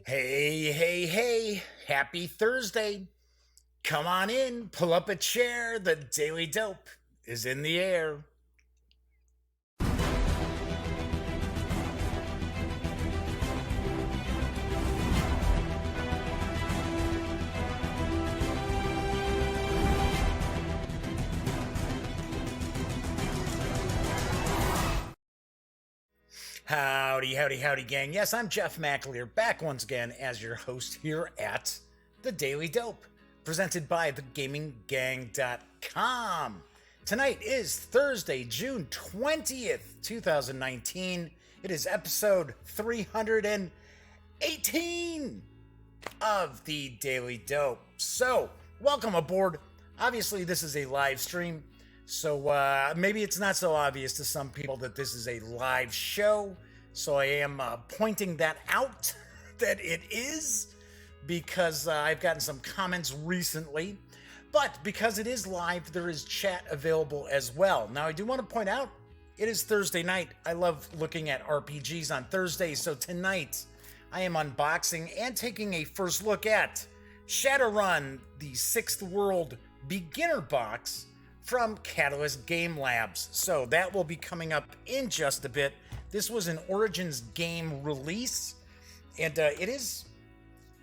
Hey, hey, hey, happy Thursday. Come on in, pull up a chair. The Daily Dope is in the air. Howdy, howdy, howdy, gang. Yes, I'm Jeff McAleer, back once again as your host here at The Daily Dope, presented by thegaminggang.com. Tonight is Thursday, June 20th, 2019. It is episode 318 of The Daily Dope. So, welcome aboard. Obviously, this is a live stream. So maybe it's not so obvious to some people that this is a live show. So I am pointing that out that it is because I've gotten some comments recently. But because it is live, there is chat available as well. Now I do want to point out, it is Thursday night. I love looking at RPGs on Thursdays. So tonight I am unboxing and taking a first look at Shadowrun, the 6th World Beginner Box from Catalyst Game Labs. So that will be coming up in just a bit. This was an Origins game release, and it is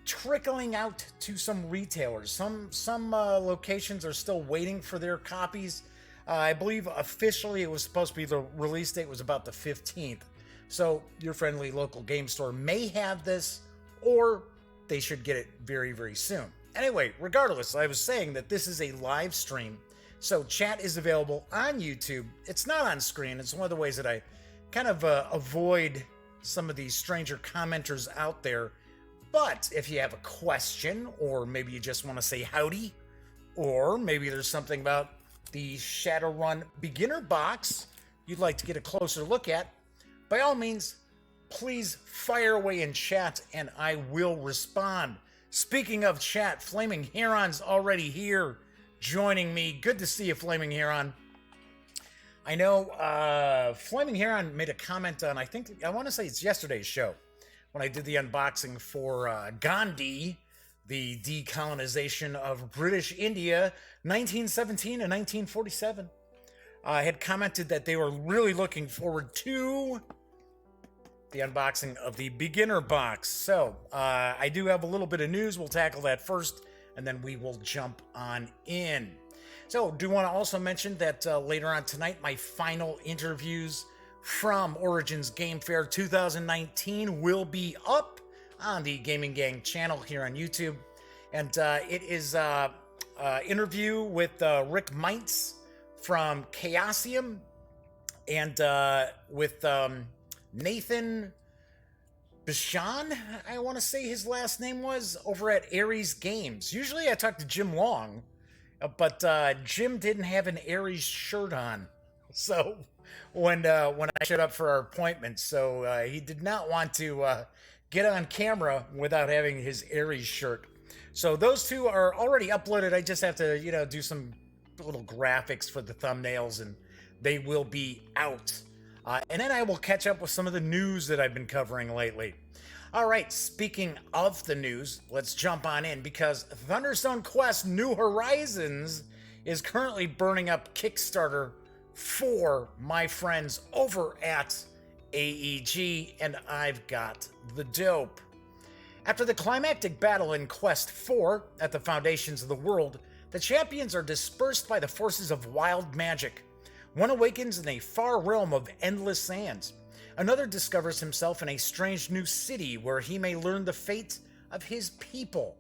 trickling out to some retailers. Some locations are still waiting for their copies. I believe officially it was supposed to be, the release date was about the 15th. So your friendly local game store may have this, or they should get it very, very soon. Anyway, regardless, I was saying that this is a live stream. So chat is available on YouTube. It's not on screen. It's one of the ways that I kind of avoid some of these stranger commenters out there. But if you have a question, or maybe you just want to say howdy, or maybe there's something about the Shadowrun beginner box you'd like to get a closer look at, by all means, please fire away in chat and I will respond. Speaking of chat, Flaming Heron's already here, joining me. Good to see you, Flaming Heron. I know Flaming Heron made a comment on, I want to say it's yesterday's show, when I did the unboxing for Gandhi, the decolonization of British India, 1917 and 1947. Had commented that they were really looking forward to the unboxing of the beginner box. So I do have a little bit of news. We'll tackle that first, and then we will jump on in. So, do want to also mention that later on tonight, my final interviews from Origins Game Fair 2019 will be up on the Gaming Gang channel here on YouTube. And it is interview with Rick Meintz from Chaosium, and with Nathan Bishan, I want to say his last name was, over at Ares Games. Usually I talk to Jim Long, but Jim didn't have an Ares shirt on. So when I showed up for our appointment, so he did not want to get on camera without having his Ares shirt. So those two are already uploaded. I just have to, do some little graphics for the thumbnails, and they will be out. And then I will catch up with some of the news that I've been covering lately. All right, speaking of the news, let's jump on in, because Thunderstone Quest New Horizons is currently burning up Kickstarter for my friends over at AEG, and I've got the dope. After the climactic battle in Quest 4 at the foundations of the world, the champions are dispersed by the forces of wild magic. One awakens in a far realm of endless sands. Another discovers himself in a strange new city where he may learn the fate of his people.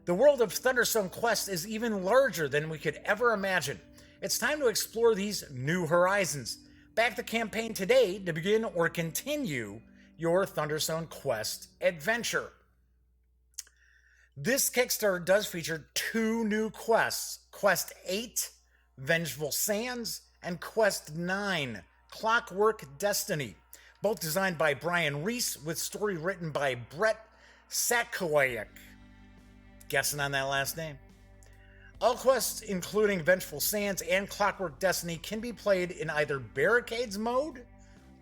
The world of Thunderstone Quest is even larger than we could ever imagine. It's time to explore these new horizons. Back the campaign today to begin or continue your Thunderstone Quest adventure. This Kickstarter does feature 2 new quests, Quest 8, Vengeful Sands, and Quest 9, Clockwork Destiny, both designed by Brian Reese with story written by Brett Sakowiak. Guessing on that last name. All quests, including Vengeful Sands and Clockwork Destiny, can be played in either Barricades mode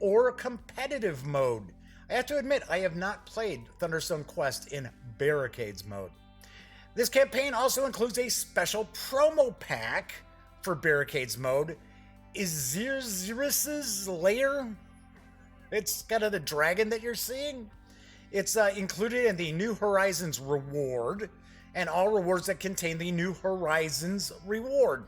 or competitive mode. I have to admit, I have not played Thunderstone Quest in Barricades mode. This campaign also includes a special promo pack for Barricades mode, Izir's Lair. It's kind of the dragon that you're seeing. It's included in the New Horizons reward, and all rewards that contain the New Horizons reward.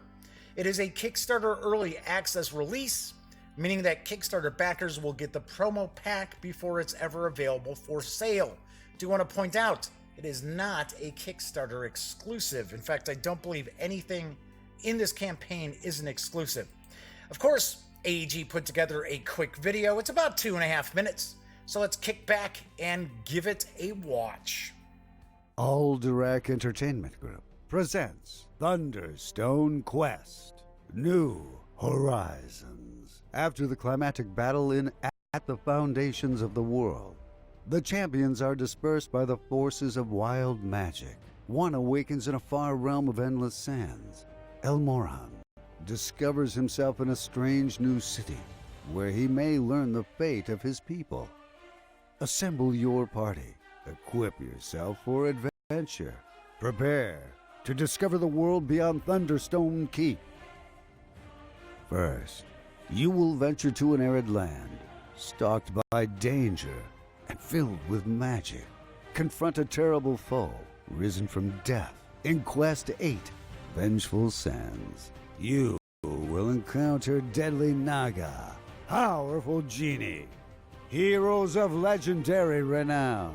It is a Kickstarter early access release, meaning that Kickstarter backers will get the promo pack before it's ever available for sale. Do want to point out, it is not a Kickstarter exclusive. In fact, I don't believe anything in this campaign is an exclusive. Of course, AEG put together a quick video. It's about 2.5 minutes. So let's kick back and give it a watch. Untitled Entertainment Group presents Thunderstone Quest: New Horizons. After the climactic battle at the foundations of the world, the champions are dispersed by the forces of wild magic. One awakens in a far realm of endless sands. Elmoran discovers himself in a strange new city, where he may learn the fate of his people. Assemble your party, equip yourself for adventure, prepare to discover the world beyond Thunderstone Keep. First, you will venture to an arid land, stalked by danger and filled with magic. Confront a terrible foe, risen from death, in Quest 8, Vengeful Sands. You will encounter deadly Naga, powerful genie, heroes of legendary renown,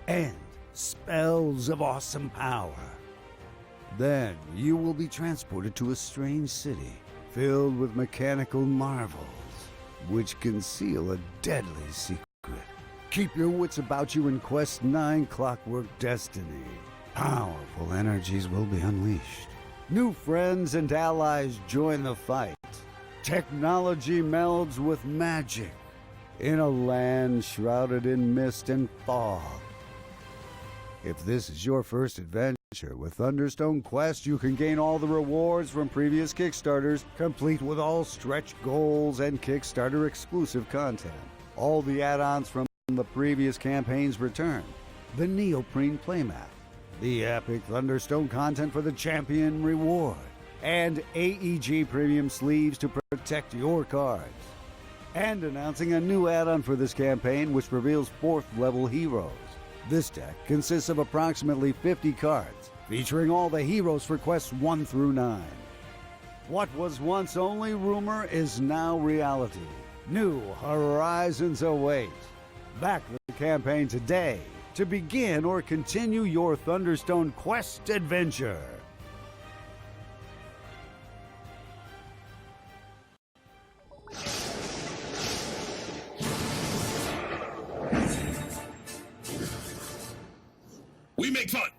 and spells of awesome power. Then you will be transported to a strange city filled with mechanical marvels, which conceal a deadly secret. Keep your wits about you in Quest 9 Clockwork Destiny. Powerful energies will be unleashed. New friends and allies join the fight. Technology melds with magic in a land shrouded in mist and fog. If this is your first adventure with Thunderstone Quest, you can gain all the rewards from previous Kickstarters, complete with all stretch goals and Kickstarter exclusive content. All the add-ons from the previous campaigns return. The neoprene playmat, the epic Thunderstone content for the champion reward, and AEG premium sleeves to protect your cards. And announcing a new add-on for this campaign, which reveals 4th level heroes. This deck consists of approximately 50 cards, featuring all the heroes for quests 1 through 9. What was once only rumor is now reality. New horizons await. Back the campaign today to begin or continue your Thunderstone Quest adventure. We make fun.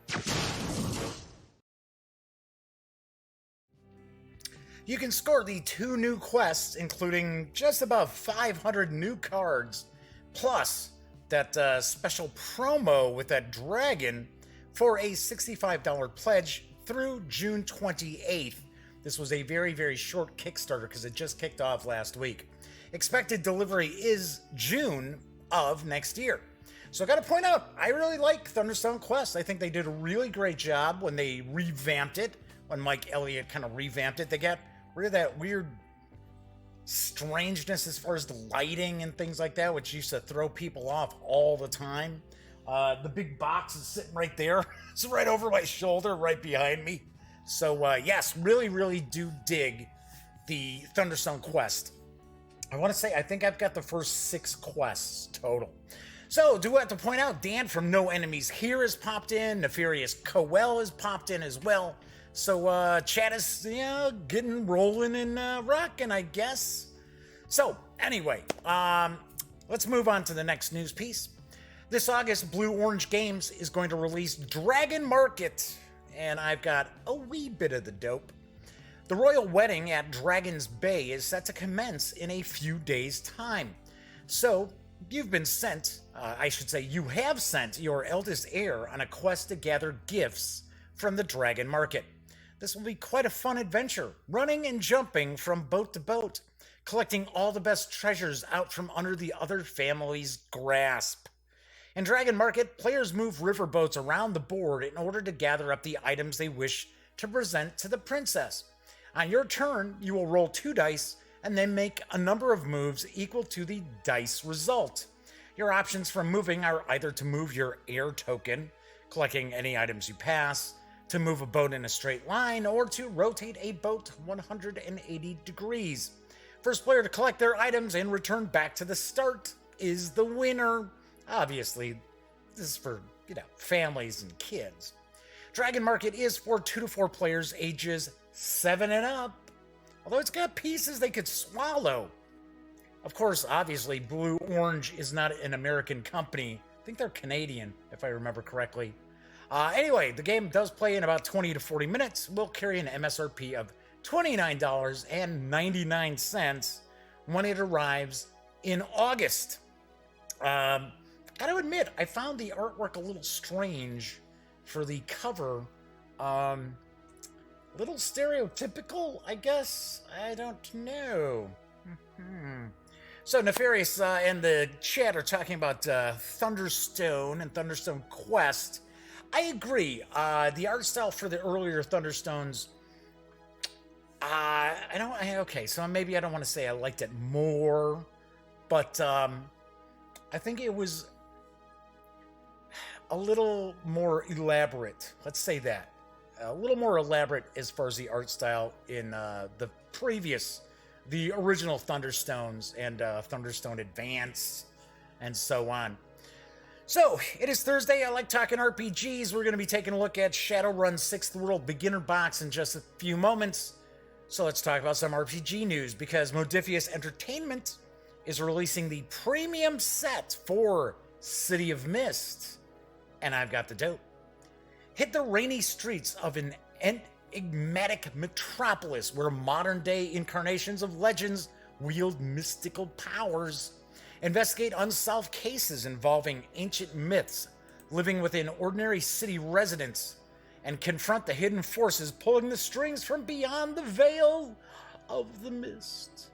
You can score the 2 new quests, including just about 500 new cards, plus that special promo with that dragon for a $65 pledge through June 28th. This was a very, very short Kickstarter because it just kicked off last week. Expected delivery is June of next year. So I got to point out, I really like Thunderstone Quest. I think they did a really great job when they revamped it, when Mike Elliott kind of revamped it. They got rid of that weird strangeness as far as the lighting and things like that, which used to throw people off all the time. The big box is sitting right there. It's right over my shoulder, right behind me. So yes, really, really do dig the Thunderstone Quest. I want to say, I think I've got the first 6 quests total. So, do have to point out, Dan from No Enemies Here has popped in. Nefarious Coel has popped in as well. So, chat is, getting rolling and rocking, I guess. So, anyway, let's move on to the next news piece. This August, Blue Orange Games is going to release Dragon Market, and I've got a wee bit of the dope. The royal wedding at Dragon's Bay is set to commence in a few days' time. So, you've been sent, you have sent your eldest heir on a quest to gather gifts from the Dragon Market. This will be quite a fun adventure, running and jumping from boat to boat. collecting all the best treasures out from under the other family's grasp. In Dragon Market, players move riverboats around the board in order to gather up the items they wish to present to the princess. On your turn, you will roll 2 dice and then make a number of moves equal to the dice result. Your options for moving are either to move your air token, collecting any items you pass, to move a boat in a straight line, or to rotate a boat 180 degrees. First player to collect their items and return back to the start is the winner. Obviously, this is for, families and kids. Dragon Market is for 2 to 4 players ages 7 and up, although it's got pieces they could swallow. Of course, obviously, Blue Orange is not an American company. I think they're Canadian, if I remember correctly. Anyway, the game does play in about 20 to 40 minutes. We'll carry an MSRP of $29.99 when it arrives in August. Gotta admit, I found the artwork a little strange for the cover. A little stereotypical, I guess. I don't know. So Nefarious and the chat are talking about Thunderstone and Thunderstone Quest. I agree. The art style for the earlier Thunderstones, okay, so maybe I don't want to say I liked it more, but I think it was a little more elaborate. Let's say that. A little more elaborate as far as the art style in the original Thunderstones and Thunderstone Advance and so on. So, it is Thursday. I like talking RPGs. We're going to be taking a look at Shadowrun 6th World Beginner Box in just a few moments. So let's talk about some RPG news, because Modiphius Entertainment is releasing the premium set for City of Mist. And I've got the dope. Hit the rainy streets of an enigmatic metropolis where modern-day incarnations of legends wield mystical powers. Investigate unsolved cases involving ancient myths living within ordinary city residents, and confront the hidden forces pulling the strings from beyond the veil of the mist.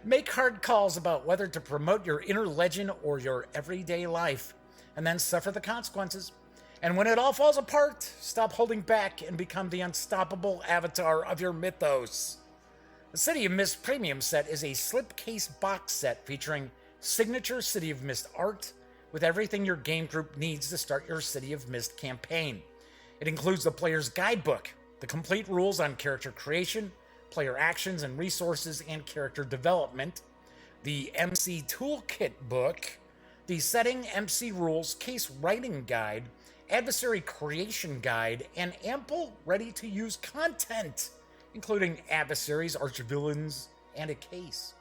Make hard calls about whether to promote your inner legend or your everyday life, and then suffer the consequences. And when it all falls apart, stop holding back and become the unstoppable avatar of your mythos. The City of Mist Premium Set is a slipcase box set featuring signature City of Mist art with everything your game group needs to start your City of Mist campaign. It includes the player's guidebook, the complete rules on character creation, player actions and resources, and character development, the MC Toolkit book, the Setting MC Rules case writing guide, adversary creation guide, and ample ready-to-use content, including adversaries, archvillains, and a case.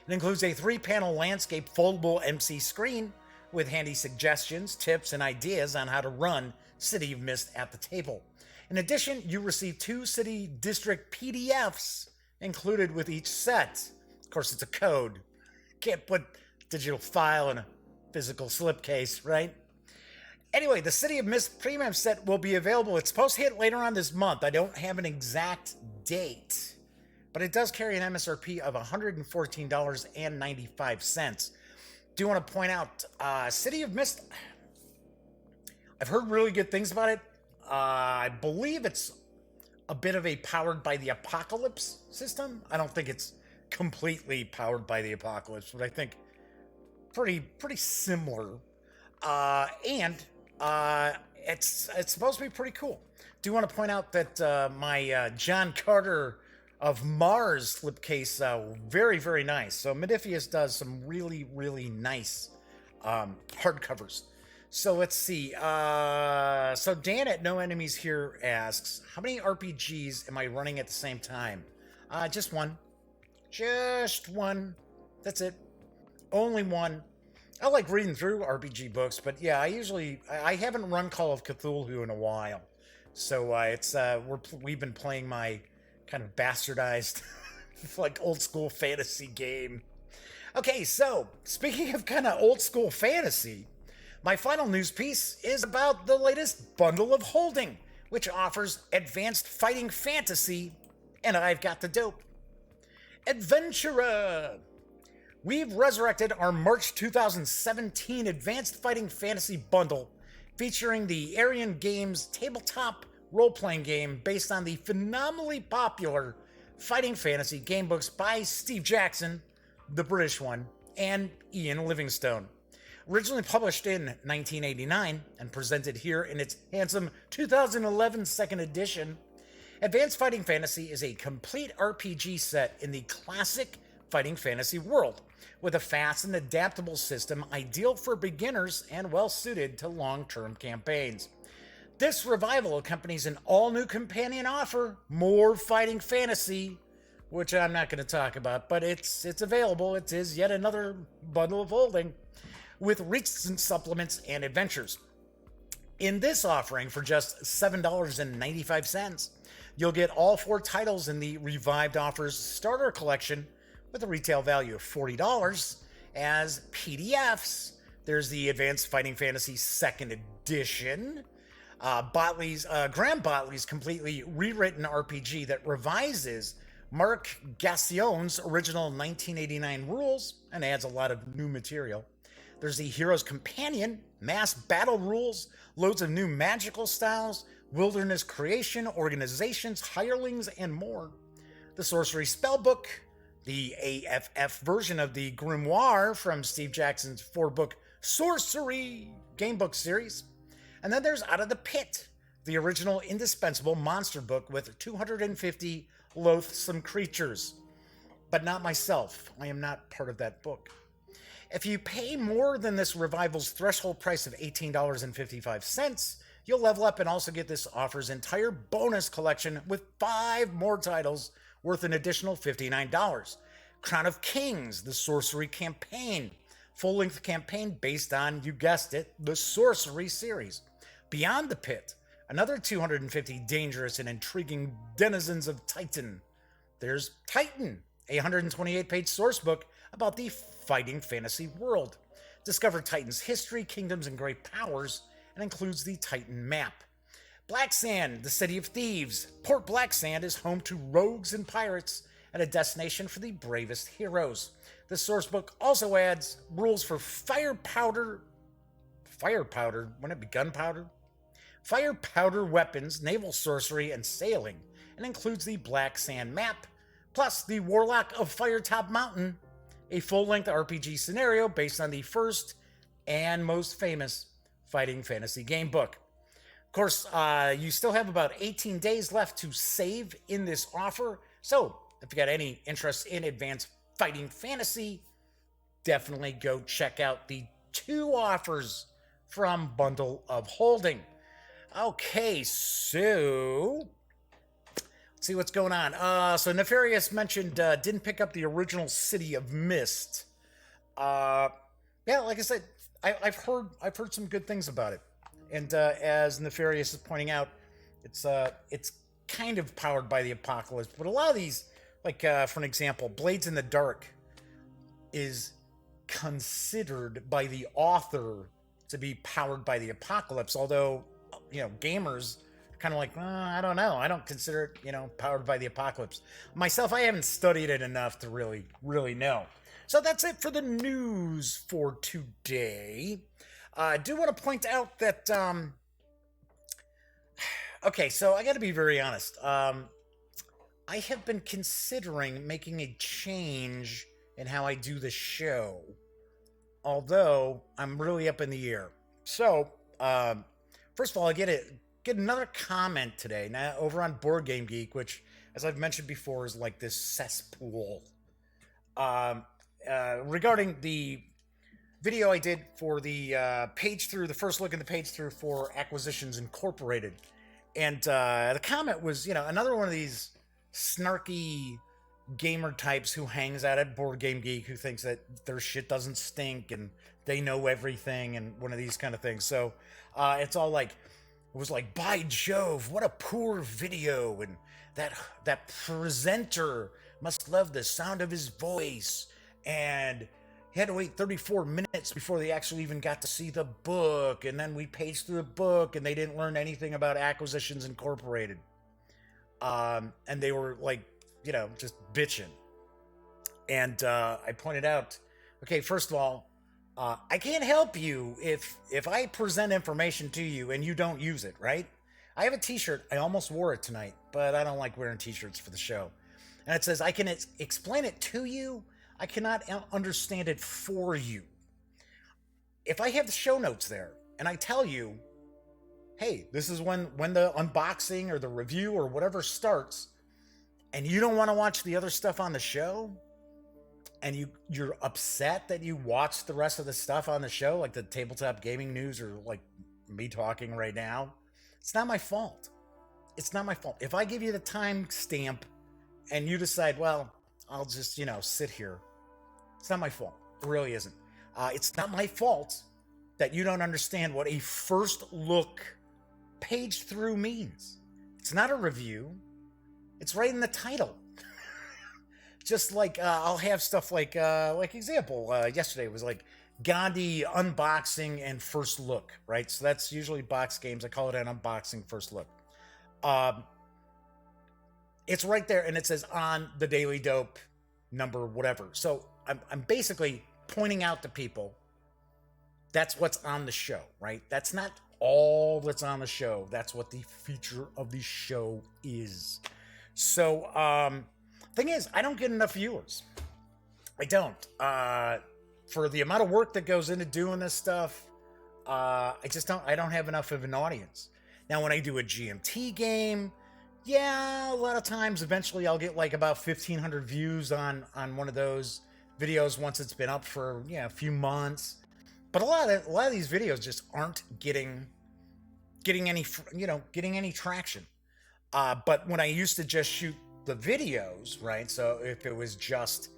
It includes a 3-panel landscape foldable MC screen with handy suggestions, tips, and ideas on how to run City of Mist at the table. In addition, you receive 2 City District PDFs included with each set. Of course, it's a code. Can't put digital file in a physical slipcase, right? Anyway, the City of Mist Premium Set will be available. It's supposed to hit later on this month. I don't have an exact date, but it does carry an MSRP of $114.95. Do want to point out, City of Mist, I've heard really good things about it. I believe it's a bit of a powered by the apocalypse system. I don't think it's completely powered by the apocalypse, but I think pretty similar. It's supposed to be pretty cool. Do want to point out that my John Carter of Mars slipcase, very, very nice. So Modiphius does some really, really nice hardcovers. So let's see. So Dan at No Enemies Here asks, how many RPGs am I running at the same time? Just one. Just one. That's it. Only one. I like reading through RPG books, but yeah, I haven't run Call of Cthulhu in a while. So we've been playing my kind of bastardized, like old school fantasy game. Okay, so speaking of kind of old school fantasy, my final news piece is about the latest Bundle of Holding, which offers advanced fighting fantasy, and I've got the dope. Adventurer! We've resurrected our March 2017 Advanced Fighting Fantasy Bundle, featuring the Arian Games tabletop role-playing game based on the phenomenally popular fighting fantasy game books by Steve Jackson, the British one, and Ian Livingstone. Originally published in 1989 and presented here in its handsome 2011 second edition, Advanced Fighting Fantasy is a complete RPG set in the classic fighting fantasy world, with a fast and adaptable system ideal for beginners and well-suited to long-term campaigns. This revival accompanies an all-new companion offer, More Fighting Fantasy, which I'm not going to talk about, but it's available. It is yet another bundle of holding, with recent supplements and adventures. In this offering, for just $7.95, you'll get all 4 titles in the Revived Offers Starter Collection with a retail value of $40 as PDFs. There's the Advanced Fighting Fantasy 2nd Edition, Graham Botley's completely rewritten RPG that revises Mark Gassion's original 1989 rules and adds a lot of new material. There's the Hero's Companion, mass battle rules, loads of new magical styles, wilderness creation, organizations, hirelings, and more. The Sorcery Spellbook, the AFF version of the Grimoire from Steve Jackson's 4-book Sorcery gamebook series. And then there's Out of the Pit, the original indispensable monster book with 250 loathsome creatures. But not myself. I am not part of that book. If you pay more than this revival's threshold price of $18.55, you'll level up and also get this offer's entire bonus collection with 5 more titles worth an additional $59. Crown of Kings, the Sorcery Campaign, full-length campaign based on, you guessed it, the Sorcery series. Beyond the Pit, another 250 dangerous and intriguing denizens of Titan. There's Titan, a 128-page sourcebook about the fighting fantasy world. Discover Titan's history, kingdoms, and great powers, and includes the Titan map. Black Sand, the City of Thieves. Port Black Sand is home to rogues and pirates and a destination for the bravest heroes. The sourcebook also adds rules for fire powder, wouldn't it be gunpowder? Fire powder weapons, naval sorcery, and sailing, and includes the Black Sand map, plus the Warlock of Firetop Mountain, a full-length RPG scenario based on the first and most famous fighting fantasy game book. Of course, you still have about 18 days left to save in this offer, so if you got any interest in Advanced Fighting Fantasy, definitely go check out the 2 offers from Bundle of Holding. Okay, so let's see what's going on. So Nefarious mentioned didn't pick up the original City of Mist. Yeah, like I said, I've heard some good things about it, and as Nefarious is pointing out, it's kind of powered by the apocalypse. But a lot of these, like for an example, Blades in the Dark is considered by the author to be powered by the apocalypse, although gamers kind of like, I don't know. I don't consider it, powered by the apocalypse. Myself, I haven't studied it enough to really know. So that's it for the news for today. I do want to point out that, okay, so I got to be very honest. I have been considering making a change in how I do the show, although I'm really up in the air. So, first of all, I get another comment today now over on Board Game Geek, which, as I've mentioned before, is like this cesspool. Regarding the video I did for the the first look at the page through for Acquisitions Incorporated, and the comment was, another one of these snarky gamer types who hangs out at Board Game Geek, who thinks that their shit doesn't stink and they know everything, and one of these kind of things. So it's all like, it was like, by Jove, what a poor video, and that presenter must love the sound of his voice, and he had to wait 34 minutes before they actually even got to see the book, and then we paged through the book and they didn't learn anything about Acquisitions Incorporated. And they were like, just bitching. And I pointed out, okay, first of all, I can't help you if I present information to you and you don't use it, right? I have a T-shirt. I almost wore it tonight, but I don't like wearing T-shirts for the show. And it says, I can explain it to you. I cannot understand it for you. If I have the show notes there and I tell you, hey, this is when the unboxing or the review or whatever starts, and you don't want to watch the other stuff on the show, and you're upset that you watched the rest of the stuff on the show, like the tabletop gaming news or like me talking right now, it's not my fault. It's not my fault. If I give you the timestamp and you decide, well, I'll just, sit here, it's not my fault. It really isn't. It's not my fault that you don't understand what a first look page through means. It's not a review. It's right in the title. Just like I'll have stuff like example, yesterday was like Gandhi unboxing and first look, right? So that's usually box games. I call it an unboxing first look. It's right there, and it says on the Daily Dope number whatever. So I'm basically pointing out to people that's what's on the show, right? That's not all that's on the show. That's what the feature of the show is. So thing is, I don't get enough viewers. I don't. For the amount of work that goes into doing this stuff, I don't have enough of an audience. Now, when I do a GMT game, yeah, a lot of times, eventually I'll get like about 1,500 views on one of those videos once it's been up for, a few months. But a lot of these videos just aren't getting any traction. But when I used to just shoot the videos, right? So if it was just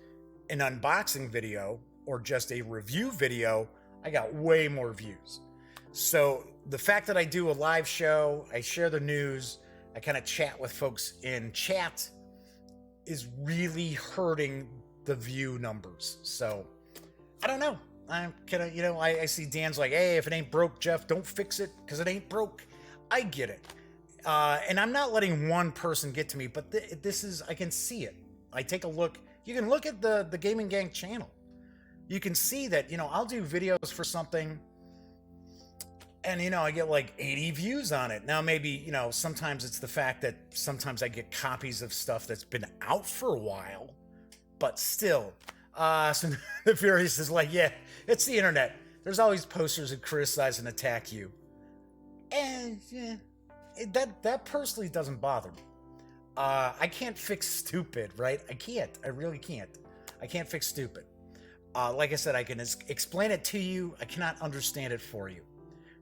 an unboxing video or just a review video, I got way more views. So the fact that I do a live show, I share the news, I kind of chat with folks in chat is really hurting the view numbers. So I don't know. I'm kind of, I see Dan's like, hey, if it ain't broke, Jeff, don't fix it because it ain't broke. I get it. And I'm not letting one person get to me, but this is, I can see it. I take a look. You can look at the Gaming Gang channel. You can see that, I'll do videos for something and, I get like 80 views on it. Now, maybe, sometimes it's the fact that sometimes I get copies of stuff that's been out for a while, but still. So the Furious is like, yeah, it's the internet. There's always posters that criticize and attack you. And yeah, that personally doesn't bother me. I can't fix stupid, right? I can't. I really can't. I can't fix stupid. Like I said, I can explain it to you. I cannot understand it for you.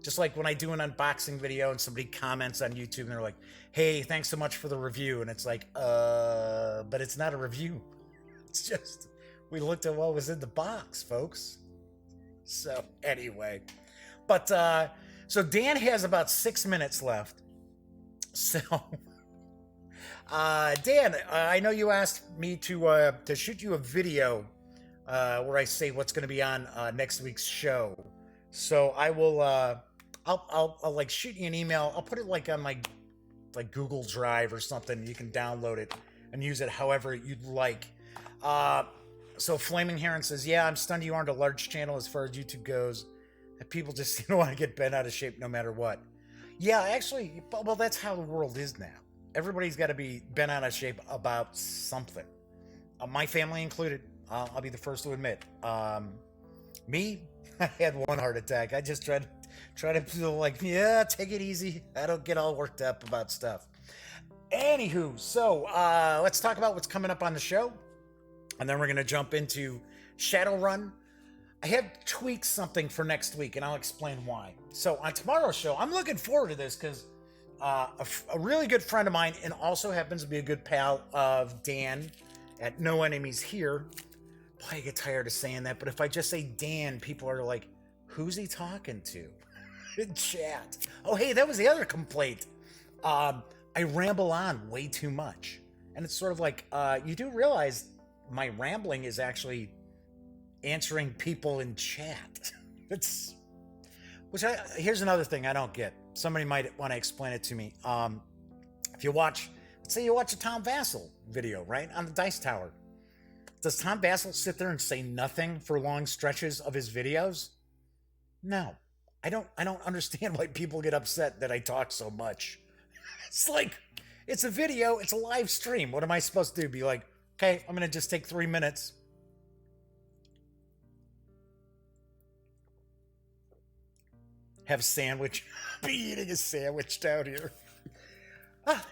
Just like when I do an unboxing video and somebody comments on YouTube and they're like, hey, thanks so much for the review. And it's like, but it's not a review. It's just, we looked at what was in the box, folks. So anyway, but so Dan has about 6 minutes left. So Dan, I know you asked me to shoot you a video where I say what's going to be on next week's show. So I will I'll like shoot you an email. I'll put it like on my Google Drive or something. You can download it and use it however you'd like. So Flaming Heron says, yeah, I'm stunned you aren't a large channel as far as YouTube goes. And people just seem to want to get bent out of shape no matter what. Yeah, actually, well, that's how the world is now. Everybody's got to be bent out of shape about something. My family included. I'll be the first to admit. Me, I had one heart attack. I just tried to feel like, yeah, take it easy. I don't get all worked up about stuff. Anywho, so let's talk about what's coming up on the show. And then we're going to jump into Shadowrun. I have tweaked something for next week, and I'll explain why. So on tomorrow's show, I'm looking forward to this because a really good friend of mine and also happens to be a good pal of Dan at No Enemies Here. Boy, I get tired of saying that, but if I just say Dan, people are like, who's he talking to? In chat. Oh, hey, that was the other complaint. I ramble on way too much. And it's sort of like, you do realize my rambling is actually answering people in chat. Here's another thing I don't get. Somebody might want to explain it to me. If you watch, let's say you watch a Tom Vassell video, right, on the Dice Tower. Does Tom Bassel sit there and say nothing for long stretches of his videos? No. I don't understand why people get upset that I talk so much. It's like, it's a video, it's a live stream. What am I supposed to do? Be like, okay, I'm gonna just take 3 minutes. Have a sandwich. Be eating a sandwich down here.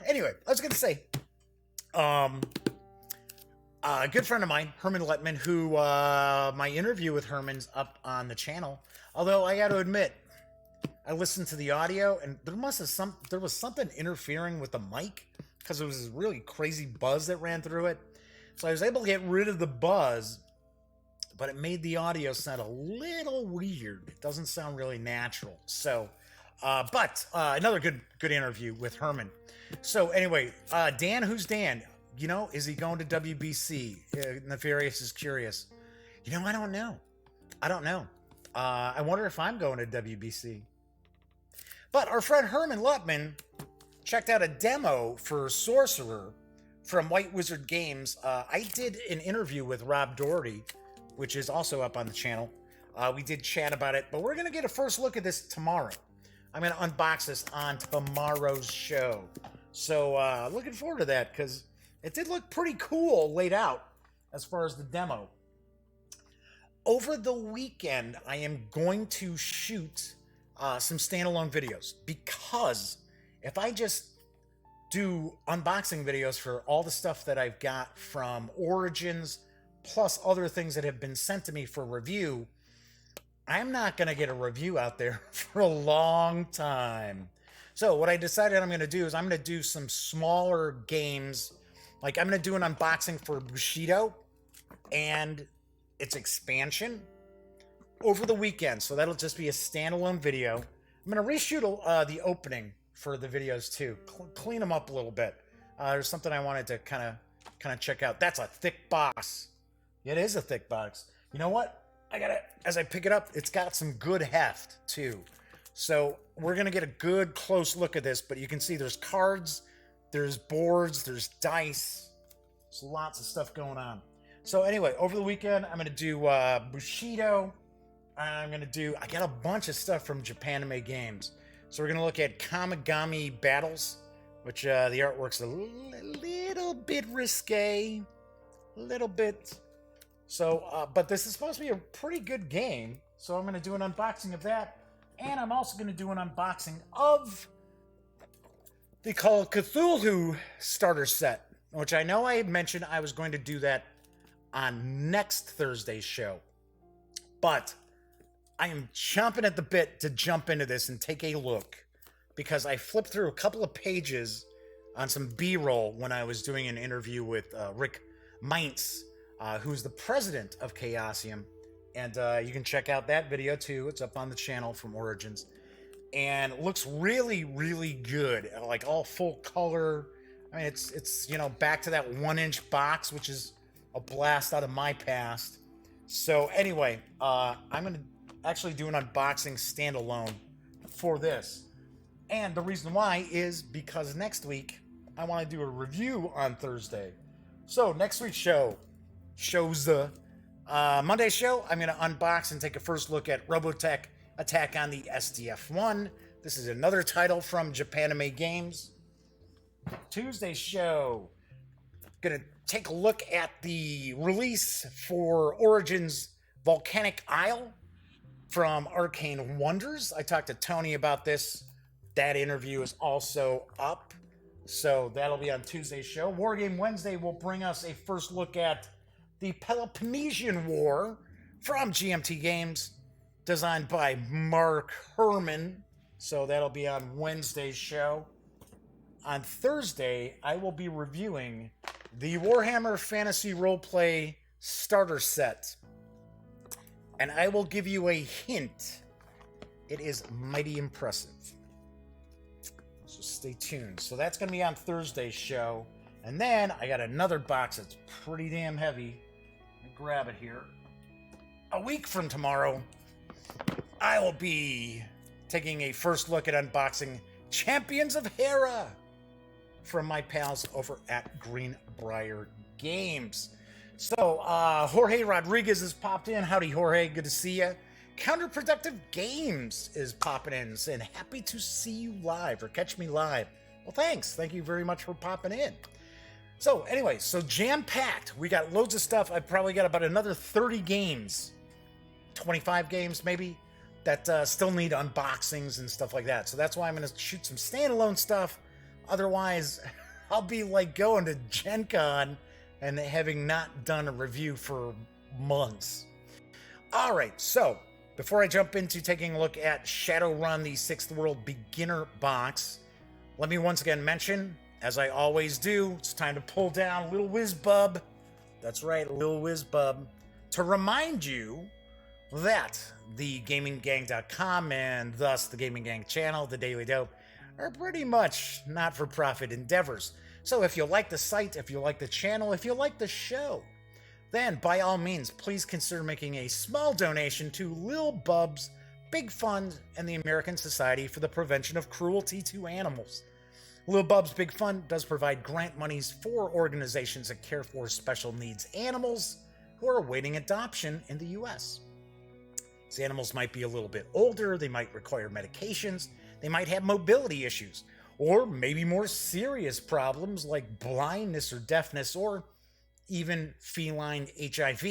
Anyway, I was gonna say, a good friend of mine, Herman Letman, who my interview with Herman's up on the channel. Although I got to admit, I listened to the audio and there was something interfering with the mic because it was this really crazy buzz that ran through it. So I was able to get rid of the buzz, but it made the audio sound a little weird. It doesn't sound really natural. So, but another good interview with Herman. So anyway, Dan, who's Dan? You know, is he going to WBC? Nefarious is curious. You know, I don't know. I wonder if I'm going to WBC. But our friend Herman Lutman checked out a demo for Sorcerer from White Wizard Games. I did an interview with Rob Doherty, which is also up on the channel. We did chat about it, but we're going to get a first look at this tomorrow. I'm going to unbox this on tomorrow's show. So looking forward to that because it did look pretty cool laid out as far as the demo. Over the weekend, I am going to shoot some standalone videos because if I just do unboxing videos for all the stuff that I've got from Origins, plus other things that have been sent to me for review, I'm not going to get a review out there for a long time. So what I decided I'm going to do is I'm going to do some smaller games. Like I'm going to do an unboxing for Bushido and its expansion over the weekend. So that'll just be a standalone video. I'm going to reshoot the opening for the videos too. Clean them up a little bit. There's something I wanted to kind of check out. That's a thick box. It is a thick box. You know what? As I pick it up, it's got some good heft too. So we're going to get a good close look at this, but you can see there's cards, there's boards, there's dice. There's lots of stuff going on. So anyway, over the weekend, I'm going to do Bushido. I got a bunch of stuff from Japanime Games. So we're going to look at Kamigami Battles, which the artwork's a little bit risque. A little bit. So, but this is supposed to be a pretty good game. So I'm going to do an unboxing of that. And I'm also going to do an unboxing of the Call of Cthulhu starter set, which I know I had mentioned I was going to do that on next Thursday's show. But I am chomping at the bit to jump into this and take a look because I flipped through a couple of pages on some B-roll when I was doing an interview with Rick Meintz, who's the president of Chaosium. And you can check out that video too. It's up on the channel from Origins. And it looks really, really good. Like all full color. I mean, it's you know, back to that 1-inch box, which is a blast out of my past. So anyway, I'm going to actually do an unboxing standalone for this. And the reason why is because next week, I want to do a review on Thursday. So next week's Monday's show, I'm going to unbox and take a first look at Robotech Attack on the SDF-1. This is another title from Japanime Games. Tuesday's show, going to take a look at the release for Origins Volcanic Isle from Arcane Wonders. I talked to Tony about this. That interview is also up. So that'll be on Tuesday's show. Wargame Wednesday will bring us a first look at the Peloponnesian War from GMT Games, designed by Mark Herman. So that'll be on Wednesday's show. On Thursday, I will be reviewing the Warhammer Fantasy Roleplay starter set. And I will give you a hint. It is mighty impressive. So stay tuned. So that's going to be on Thursday's show. And then I got another box that's pretty damn heavy. Let me grab it here. A week from tomorrow, I will be taking a first look at unboxing Champions of Hera from my pals over at Greenbrier Games. So, Jorge Rodriguez has popped in. Howdy, Jorge. Good to see you. Counterproductive Games is popping in, saying, happy to see you live, or catch me live. Well, thanks. Thank you very much for popping in. So, anyway, so jam-packed. We got loads of stuff. I've probably got about another 30 games, 25 games maybe, that still need unboxings and stuff like that. So that's why I'm going to shoot some standalone stuff. Otherwise, I'll be like going to Gen Con and having not done a review for months. All right, so before I jump into taking a look at Shadowrun, the 6th World Beginner Box, let me once again mention, as I always do, it's time to pull down a little whiz-bub. That's right, a little whiz-bub. To remind you that the GamingGang.com and thus the Gaming Gang channel, the Daily Dope, are pretty much not-for-profit endeavors. So if you like the site, if you like the channel, if you like the show, then by all means, please consider making a small donation to Lil Bub's Big Fund and the American Society for the Prevention of Cruelty to Animals. Lil Bub's Big Fund does provide grant monies for organizations that care for special needs animals who are awaiting adoption in the U.S. These animals might be a little bit older, they might require medications, they might have mobility issues, or maybe more serious problems like blindness or deafness, or even feline HIV.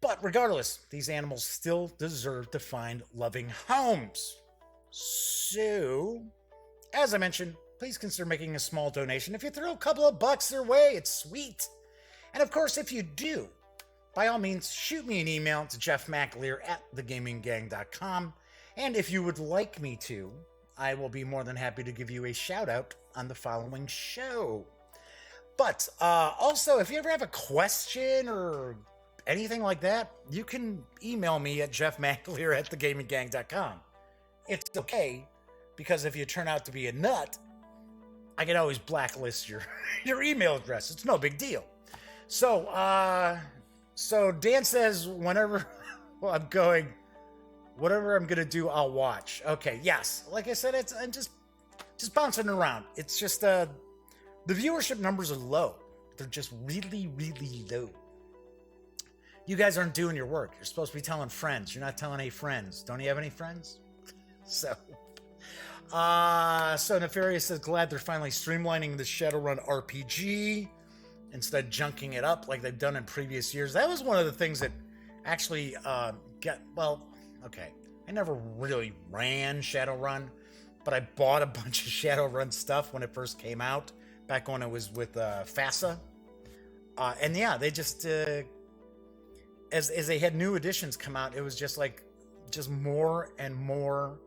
But regardless, these animals still deserve to find loving homes. So, as I mentioned, please consider making a small donation. If you throw a couple of bucks their way, it's sweet. And of course, if you do, by all means, shoot me an email to jeffmclear@thegaminggang.com. And if you would like me to, I will be more than happy to give you a shout out on the following show. But also, if you ever have a question or anything like that, you can email me at jeffmclear@thegaminggang.com. It's okay, because if you turn out to be a nut, I can always blacklist your email address. It's no big deal. So, so Dan says, whenever I'm going, whatever I'm gonna do, I'll watch. Okay, yes. Like I said, I'm just bouncing around. It's just the viewership numbers are low. They're just really, really low. You guys aren't doing your work. You're supposed to be telling friends. You're not telling any friends. Don't you have any friends? So Nefarious says, glad they're finally streamlining the Shadowrun RPG instead of junking it up like they've done in previous years. That was one of the things that actually okay. I never really ran Shadowrun, but I bought a bunch of Shadowrun stuff when it first came out, back when it was with FASA. And yeah, they just, as they had new editions come out, it was just more and more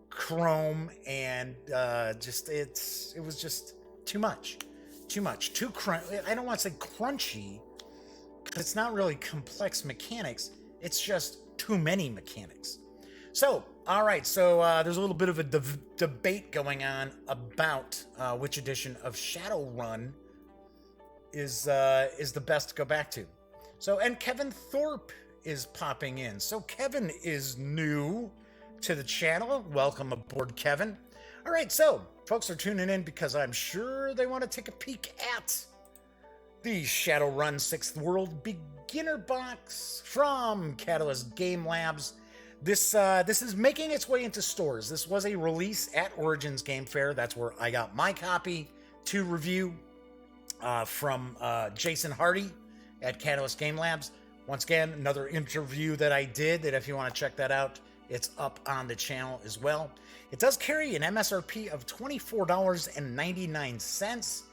chrome, and it was just too much, too crunchy. I don't want to say crunchy, because it's not really complex mechanics. It's just too many mechanics. So, all right. So there's a little bit of a debate going on about which edition of Shadowrun is the best to go back to. So, and Kevin Thorpe is popping in. So Kevin is new to the channel. Welcome aboard, Kevin. All right, so folks are tuning in because I'm sure they want to take a peek at the Shadowrun 6th World Beginner Box from Catalyst Game Labs. This is making its way into stores. This was a release at Origins Game Fair. That's where I got my copy to review from Jason Hardy at Catalyst Game Labs. Once again, another interview that I did, that if you want to check that out, it's up on the channel as well. It does carry an MSRP of $24.99.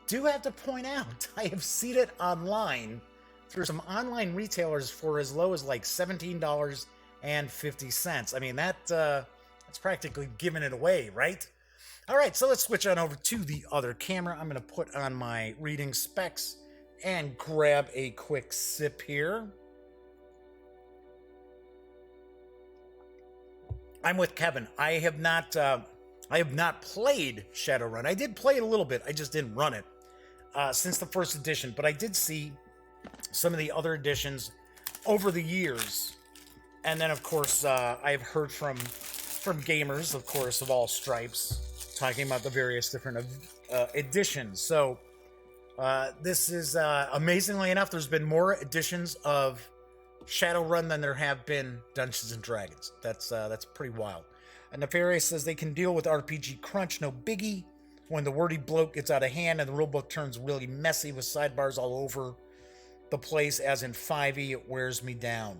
Do have to point out, I have seen it online through some online retailers for as low as like $17.50. I mean, that's practically giving it away, right? All right, so let's switch on over to the other camera. I'm going to put on my reading specs and grab a quick sip here. I'm with Kevin. I have not played Shadowrun. I did play it a little bit. I just didn't run it since the first edition. But I did see some of the other editions over the years, and then of course I've heard from gamers, of course, of all stripes, talking about the various different editions. So This is amazingly enough, there's been more editions of Shadowrun than there have been Dungeons and Dragons. That's pretty wild. And Nefarious says they can deal with RPG crunch, no biggie. When the wordy bloat gets out of hand and the rulebook turns really messy with sidebars all over the place, as in 5e, it wears me down.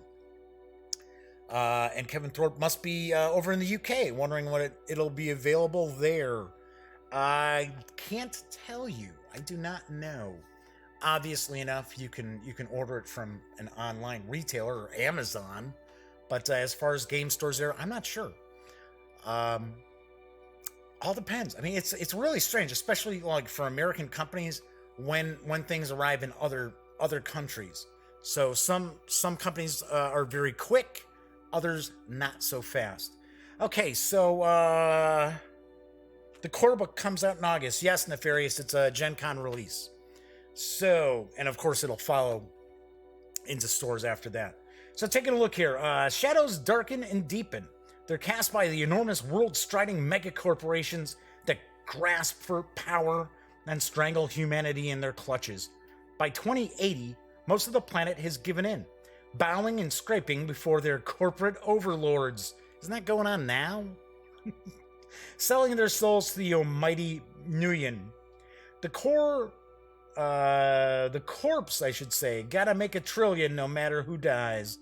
And Kevin Thorpe must be over in the UK, wondering when it'll be available there. I can't tell you. I do not know. Obviously enough, you can order it from an online retailer or Amazon, but as far as game stores there, I'm not sure. All depends. I mean, it's really strange, especially like for American companies when things arrive in other countries. So some companies are very quick, others not so fast. Okay, so the core book comes out in August. Yes, Nefarious, it's a Gen Con release. So, and of course it'll follow into stores after that. So taking a look here, shadows darken and deepen. They're cast by the enormous world-striding megacorporations that grasp for power and strangle humanity in their clutches. By 2080, most of the planet has given in, bowing and scraping before their corporate overlords. Isn't that going on now? Selling their souls to the almighty Nuyen. The corpse, I should say, gotta make a trillion no matter who dies.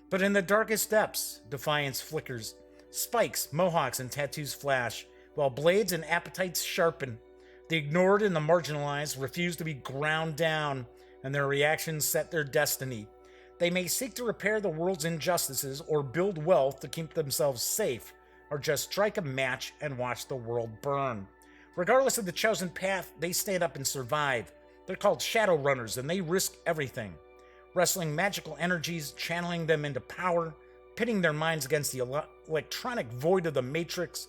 But in the darkest depths, defiance flickers. Spikes, mohawks, and tattoos flash, while blades and appetites sharpen. The ignored and the marginalized refuse to be ground down, and their reactions set their destiny. They may seek to repair the world's injustices or build wealth to keep themselves safe, or just strike a match and watch the world burn. Regardless of the chosen path, they stand up and survive. They're called Shadowrunners, and they risk everything. Wrestling magical energies, channeling them into power, pitting their minds against the electronic void of the Matrix,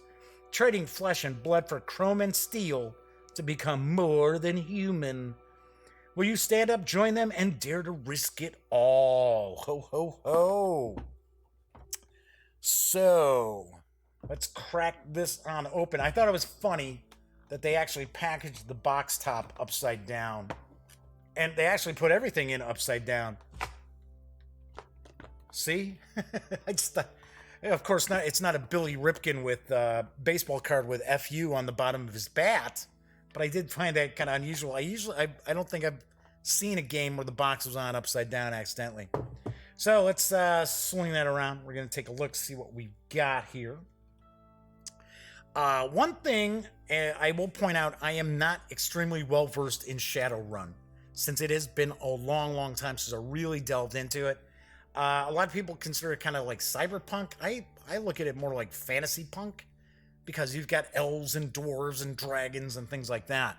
trading flesh and blood for chrome and steel to become more than human. Will you stand up, join them, and dare to risk it all? Ho, ho, ho. So, let's crack this on open. I thought it was funny that they actually packaged the box top upside down. And they actually put everything in upside down. See? I just thought, of course, it's not a Billy Ripken with baseball card with FU on the bottom of his bat, but I did find that kind of unusual. I don't think I've seen a game where the box was on upside down accidentally. So let's swing that around. We're going to take a look, see what we've got here. One thing I will point out, I am not extremely well versed in Shadowrun, since it has been a long, long time since I really delved into it. A lot of people consider it kind of like cyberpunk. I look at it more like fantasy punk, because you've got elves and dwarves and dragons and things like that.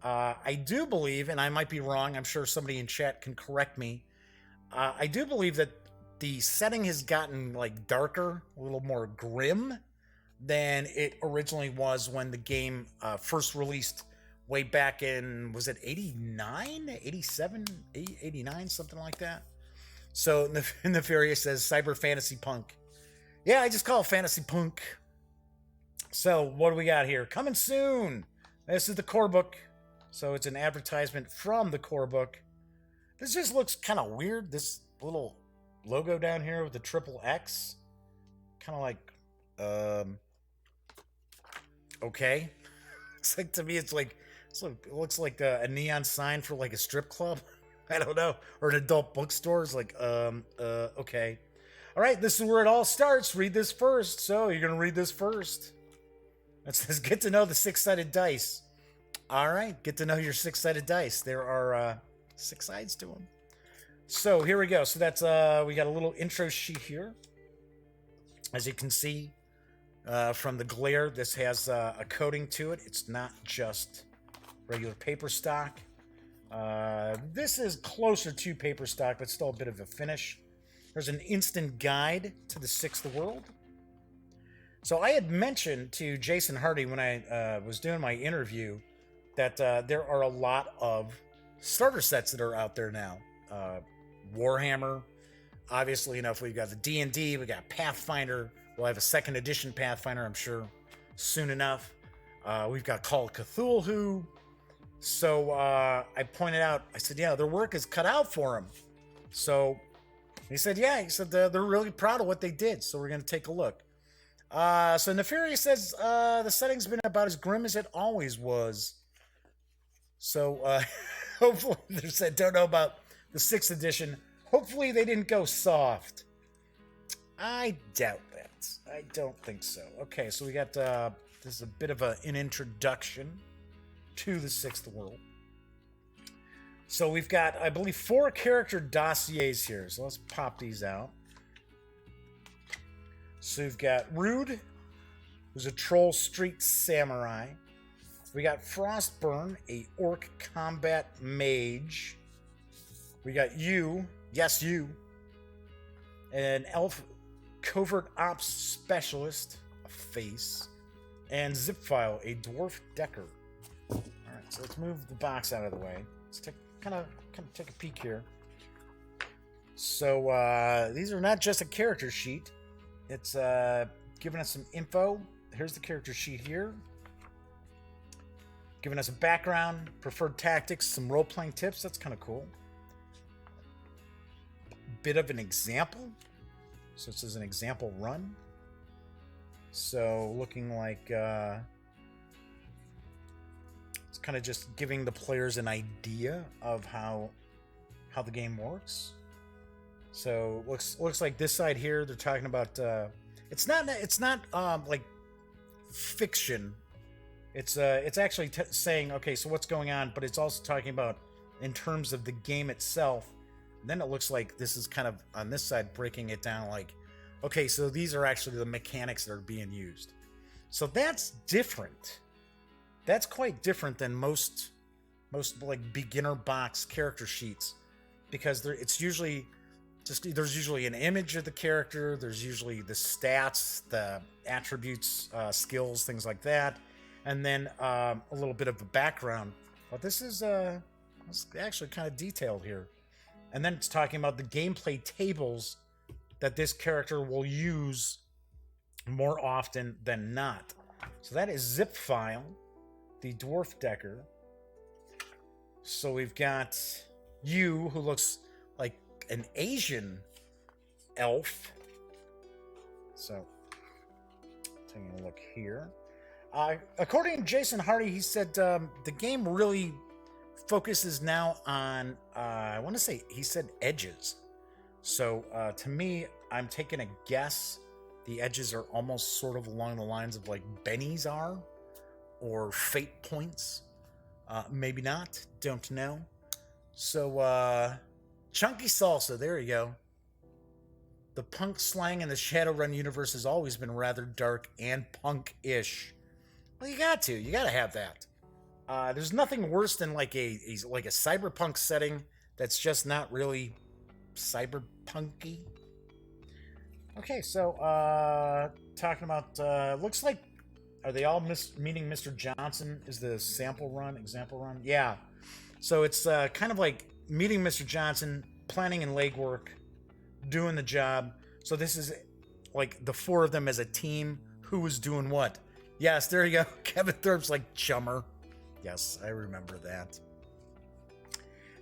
I do believe, and I might be wrong, I'm sure somebody in chat can correct me, I do believe that the setting has gotten like darker, a little more grim than it originally was when the game first released way back in, was it 89, 87, 89, something like that. So Nefarious says cyber fantasy punk. Yeah, I just call it fantasy punk. So what do we got here? Coming soon. This is the core book. So it's an advertisement from the core book. This just looks kind of weird. This little logo down here with the triple X. Kind of like, okay. It's like, to me, it looks like a neon sign for like a strip club. I don't know. Or an adult bookstore. It's like, okay. All right, this is where it all starts. Read this first. So you're going to read this first. It says, get to know the six-sided dice. All right, get to know your six-sided dice. There are 6 sides to them. So here we go. So that's, we got a little intro sheet here. As you can see from the glare, this has a coating to it. It's not just regular paper stock. This is closer to paper stock, but still a bit of a finish. There's an instant guide to the Sixth World. So I had mentioned to Jason Hardy when I was doing my interview that there are a lot of starter sets that are out there now. Warhammer, obviously enough. We've got the D&D, we got Pathfinder. We'll have a second edition Pathfinder, I'm sure, soon enough. We've got Call of Cthulhu. So I pointed out, I said, yeah, their work is cut out for them. So he said, yeah, he said they're really proud of what they did. So we're going to take a look. So Nefarious says the setting's been about as grim as it always was. So hopefully, they said, don't know about the 6th edition. Hopefully they didn't go soft. I doubt that. I don't think so. Okay, so we got, this is a bit of an introduction to the 6th world. So we've got, I believe, 4 character dossiers here. So let's pop these out. So we've got Rude, who's a troll street samurai. We got Frostburn, a orc combat mage. We got you, yes you, an elf covert ops specialist, a face, and Zipfile, a dwarf decker. All right, so let's move the box out of the way. Let's kind of take a peek here. So these are not just a character sheet. It's giving us some info. Here's the character sheet here. Giving us a background, preferred tactics, some role-playing tips. That's kind of cool. Bit of an example. So this is an example run. So looking like it's kind of just giving the players an idea of how the game works. So looks like this side here they're talking about it's not like fiction. It's actually saying, okay, so what's going on, but it's also talking about in terms of the game itself. And then it looks like this is kind of on this side breaking it down like, okay, so these are actually the mechanics that are being used. So that's different. That's quite different than most like beginner box character sheets, because there's usually an image of the character, there's usually the stats, the attributes, skills, things like that, and then a little bit of the background. But this is actually kind of detailed here. And then it's talking about the gameplay tables that this character will use more often than not. So that is Zipfile, the dwarf decker. So we've got you, who looks like an Asian elf. So taking a look here. According to Jason Hardy, he said the game really focuses now on, I want to say, he said edges. So to me, I'm taking a guess. The edges are almost sort of along the lines of like bennies are, or fate points. Maybe not. Don't know. So, Chunky Salsa, there you go. The punk slang in the Shadowrun universe has always been rather dark and punk-ish. Well, you gotta have that. There's nothing worse than like a cyberpunk setting that's just not really cyberpunky. Okay, so talking about looks like, are they all meeting Mr. Johnson? Is the example run? Yeah. So it's kind of like meeting Mr. Johnson, planning and legwork, doing the job. So this is like the 4 of them as a team. Who was doing what? Yes, there you go. Kevin Thorpe's like Chummer. Yes, I remember that.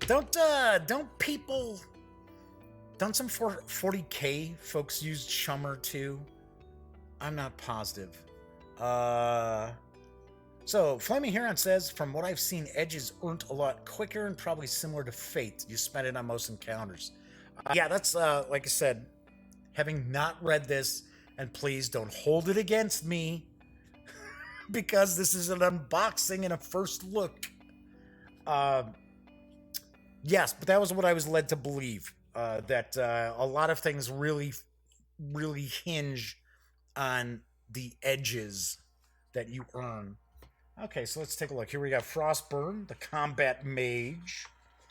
Don't some 40K folks use Chummer too? I'm not positive. So Flaming Heron says, from what I've seen, edges earned a lot quicker and probably similar to Fate. You spend it on most encounters. Yeah, that's like I said, having not read this, and please don't hold it against me, because this is an unboxing and a first look. Yes, but that was what I was led to believe, that a lot of things really hinge on the edges that you earn. Okay, so let's take a look. Here we got Frostburn, the combat mage.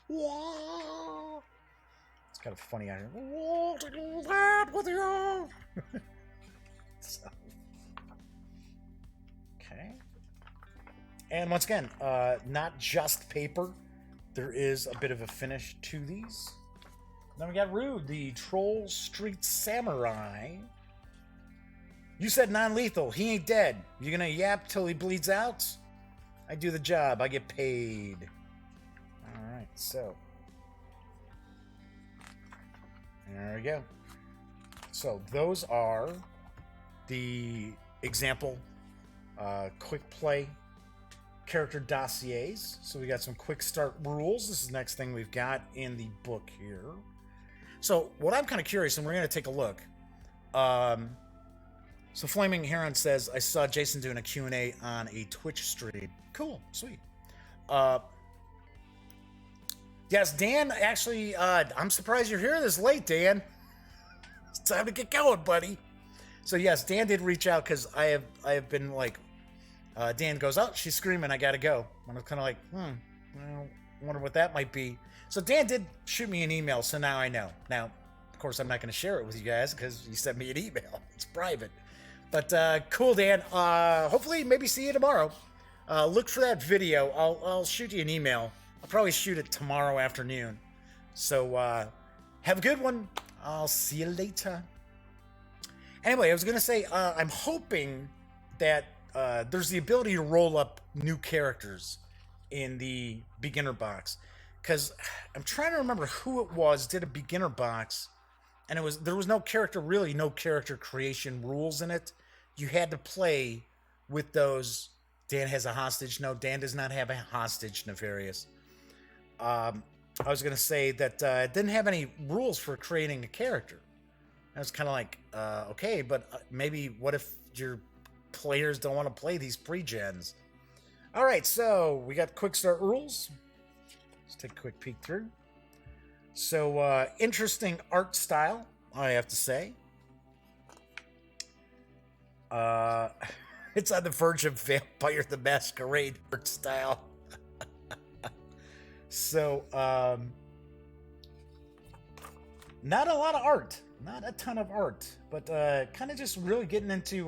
Whoa! It's kind of funny out here. Whoa, to do that with you! So, okay. And once again, not just paper. There is a bit of a finish to these. Then we got Rude, the Troll Street Samurai. You said non-lethal. He ain't dead. You gonna yap till he bleeds out? I do the job. I get paid. All right, so there we go. So those are the example quick play character dossiers. So we got some quick start rules. This is the next thing we've got in the book here. So what I'm kind of curious, and we're going to take a look. So Flaming Heron says, I saw Jason doing a Q&A on a Twitch stream. Cool, sweet. Yes, Dan, actually, I'm surprised you're here this late, Dan. It's time to get going, buddy. So yes, Dan did reach out because I have been like, Dan goes, oh, she's screaming, I gotta go. And I'm kind of like, well, wonder what that might be. So Dan did shoot me an email, so now I know. Now, of course, I'm not going to share it with you guys because he sent me an email. It's private. But cool, Dan. Hopefully, maybe see you tomorrow. Look for that video. I'll shoot you an email. I'll probably shoot it tomorrow afternoon. So have a good one. I'll see you later. Anyway, I was going to say, I'm hoping that there's the ability to roll up new characters in the beginner box. Because I'm trying to remember who it was did a beginner box, and there was no character creation rules in it. You had to play with those. Dan has a hostage. No, Dan does not have a hostage, Nefarious. I was going to say that it didn't have any rules for creating a character. I was kind of like, okay, but maybe what if your players don't want to play these pre-gens? All right, so we got quick start rules. Let's take a quick peek through. So, interesting art style, I have to say. It's on the verge of Vampire the Masquerade art style. So, not a lot of art. Not a ton of art. But kind of just really getting into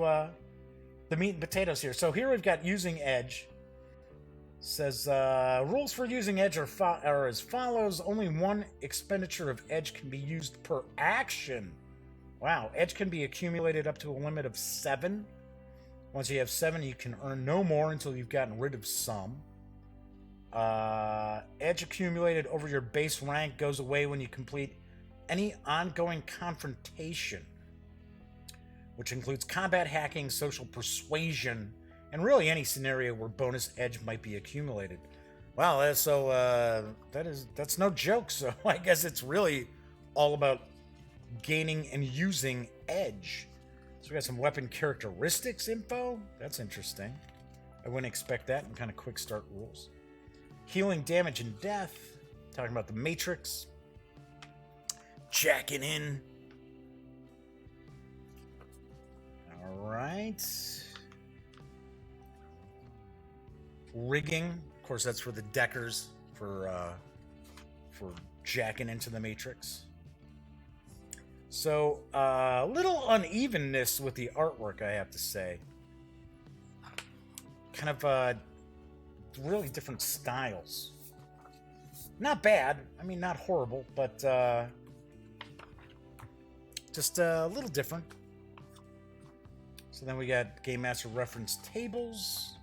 the meat and potatoes here. So here we've got using edge. Says, rules for using edge are as follows. Only one expenditure of edge can be used per action. Wow, edge can be accumulated up to a limit of 7. Once you have 7, you can earn no more until you've gotten rid of some. Edge accumulated over your base rank goes away when you complete any ongoing confrontation, which includes combat, hacking, social persuasion, and really any scenario where bonus edge might be accumulated. Wow, that's no joke. So I guess it's really all about gaining and using edge. So we got some weapon characteristics info. That's interesting. I wouldn't expect that in kind of quick start rules. Healing damage and death. Talking about the Matrix. Jacking in. All right. Rigging, of course, that's for the deckers for jacking into the Matrix. So, little unevenness with the artwork, I have to say. Kind of really different styles. Not bad. I mean, not horrible, but just a little different. So then we got Game Master reference tables.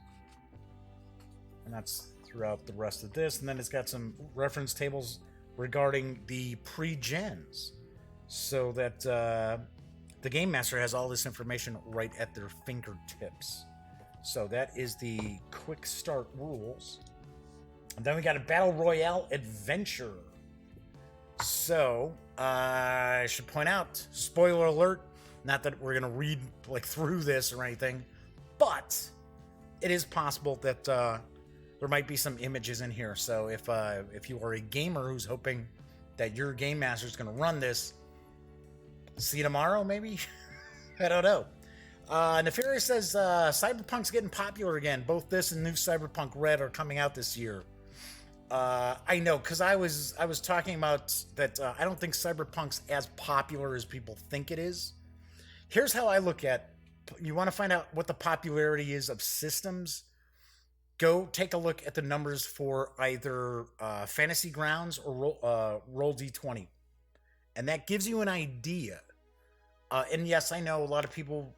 And that's throughout the rest of this. And then it's got some reference tables regarding the pre-gens. So that the Game Master has all this information right at their fingertips. So that is the quick start rules. And then we got a Battle Royale adventure. So, I should point out, spoiler alert, not that we're going to read through this or anything, but it is possible that there might be some images in here. So if you are a gamer who's hoping that your Game Master is going to run this, see you tomorrow, maybe? I don't know. Nefarious says Cyberpunk's getting popular again. Both this and new Cyberpunk Red are coming out this year. I know, because I was talking about that. I don't think Cyberpunk's as popular as people think it is. Here's how I look at. You want to find out what the popularity is of systems? Go take a look at the numbers for either Fantasy Grounds or Roll D20, and that gives you an idea. And yes, I know a lot of people,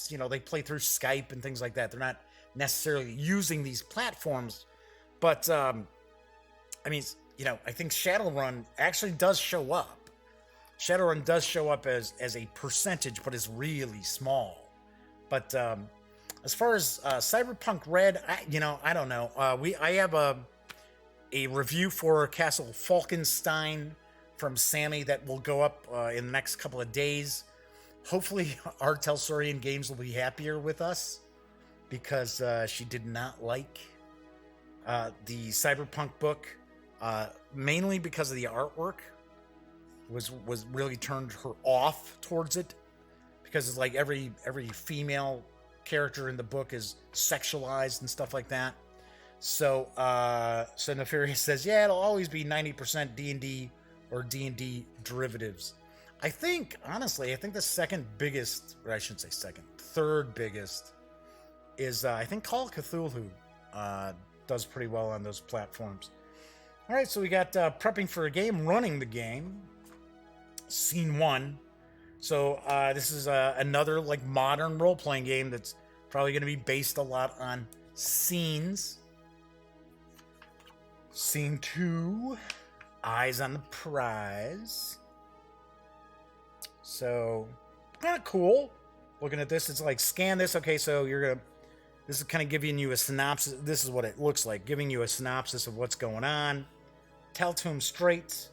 they play through Skype and things like that. They're not necessarily using these platforms, but I mean, you know, I think Shadowrun actually does show up. Shadowrun does show up as a percentage, but it's really small. But as far as Cyberpunk Red, I don't know. I have a review for Castle Falkenstein from Sammy that will go up in the next couple of days. Hopefully, our Telsorian Games will be happier with us, because she did not like the Cyberpunk book, mainly because of the artwork was really turned her off towards it, because it's like every female character in the book is sexualized and stuff like that. So Nefarious says, yeah, it'll always be 90% D&D or D&D derivatives. I think, honestly, the second biggest, or I shouldn't say second, third biggest is, I think Call of Cthulhu does pretty well on those platforms. All right, so we got prepping for a game, running the game, scene 1. So this is another like modern role-playing game that's probably going to be based a lot on scenes. Scene 2, eyes on the prize. So kind of cool. Looking at this, it's like scan this. Okay, so this is kind of giving you a synopsis. This is what it looks like, giving you a synopsis of what's going on. Tell to him straight.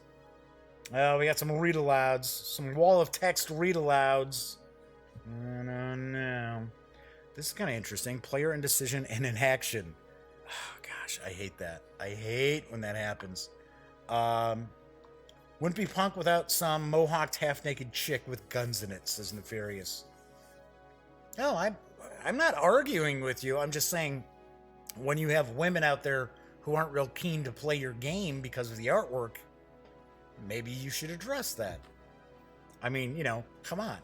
Oh, we got some read alouds, some wall of text read alouds. No. This is kind of interesting. Player indecision and inaction. Oh, gosh, I hate that. I hate when that happens. Wouldn't be punk without some mohawked half-naked chick with guns in it, says Nefarious. No, I'm not arguing with you. I'm just saying, when you have women out there who aren't real keen to play your game because of the artwork, maybe you should address that. I mean, come on.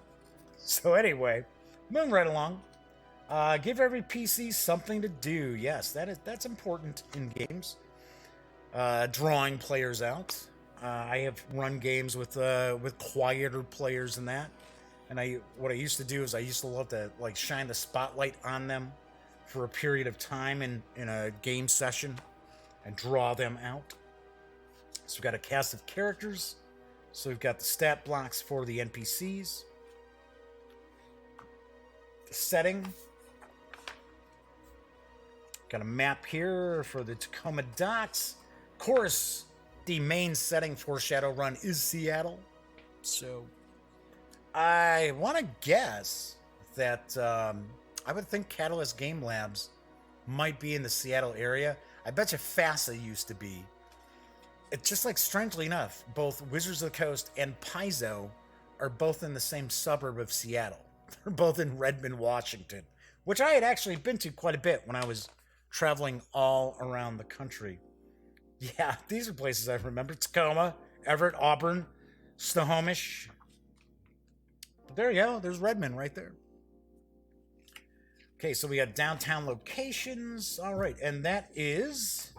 So anyway, moving right along. Give every PC something to do. Yes, that's important in games. Drawing players out. I have run games with quieter players and that. And what I used to do is I used to love to like shine the spotlight on them for a period of time in a game session and draw them out. So we've got a cast of characters. So we've got the stat blocks for the NPCs. The setting. Got a map here for the Tacoma Docks. Of course, the main setting for Shadowrun is Seattle. So I want to guess that I would think Catalyst Game Labs might be in the Seattle area. I bet you FASA used to be. It's just like, strangely enough, both Wizards of the Coast and Paizo are both in the same suburb of Seattle. They're both in Redmond, Washington, which I had actually been to quite a bit when I was traveling all around the country. Yeah, these are places I remember. Tacoma, Everett, Auburn, Snohomish. But there you go. There's Redmond right there. Okay, so we got downtown locations. All right, and that is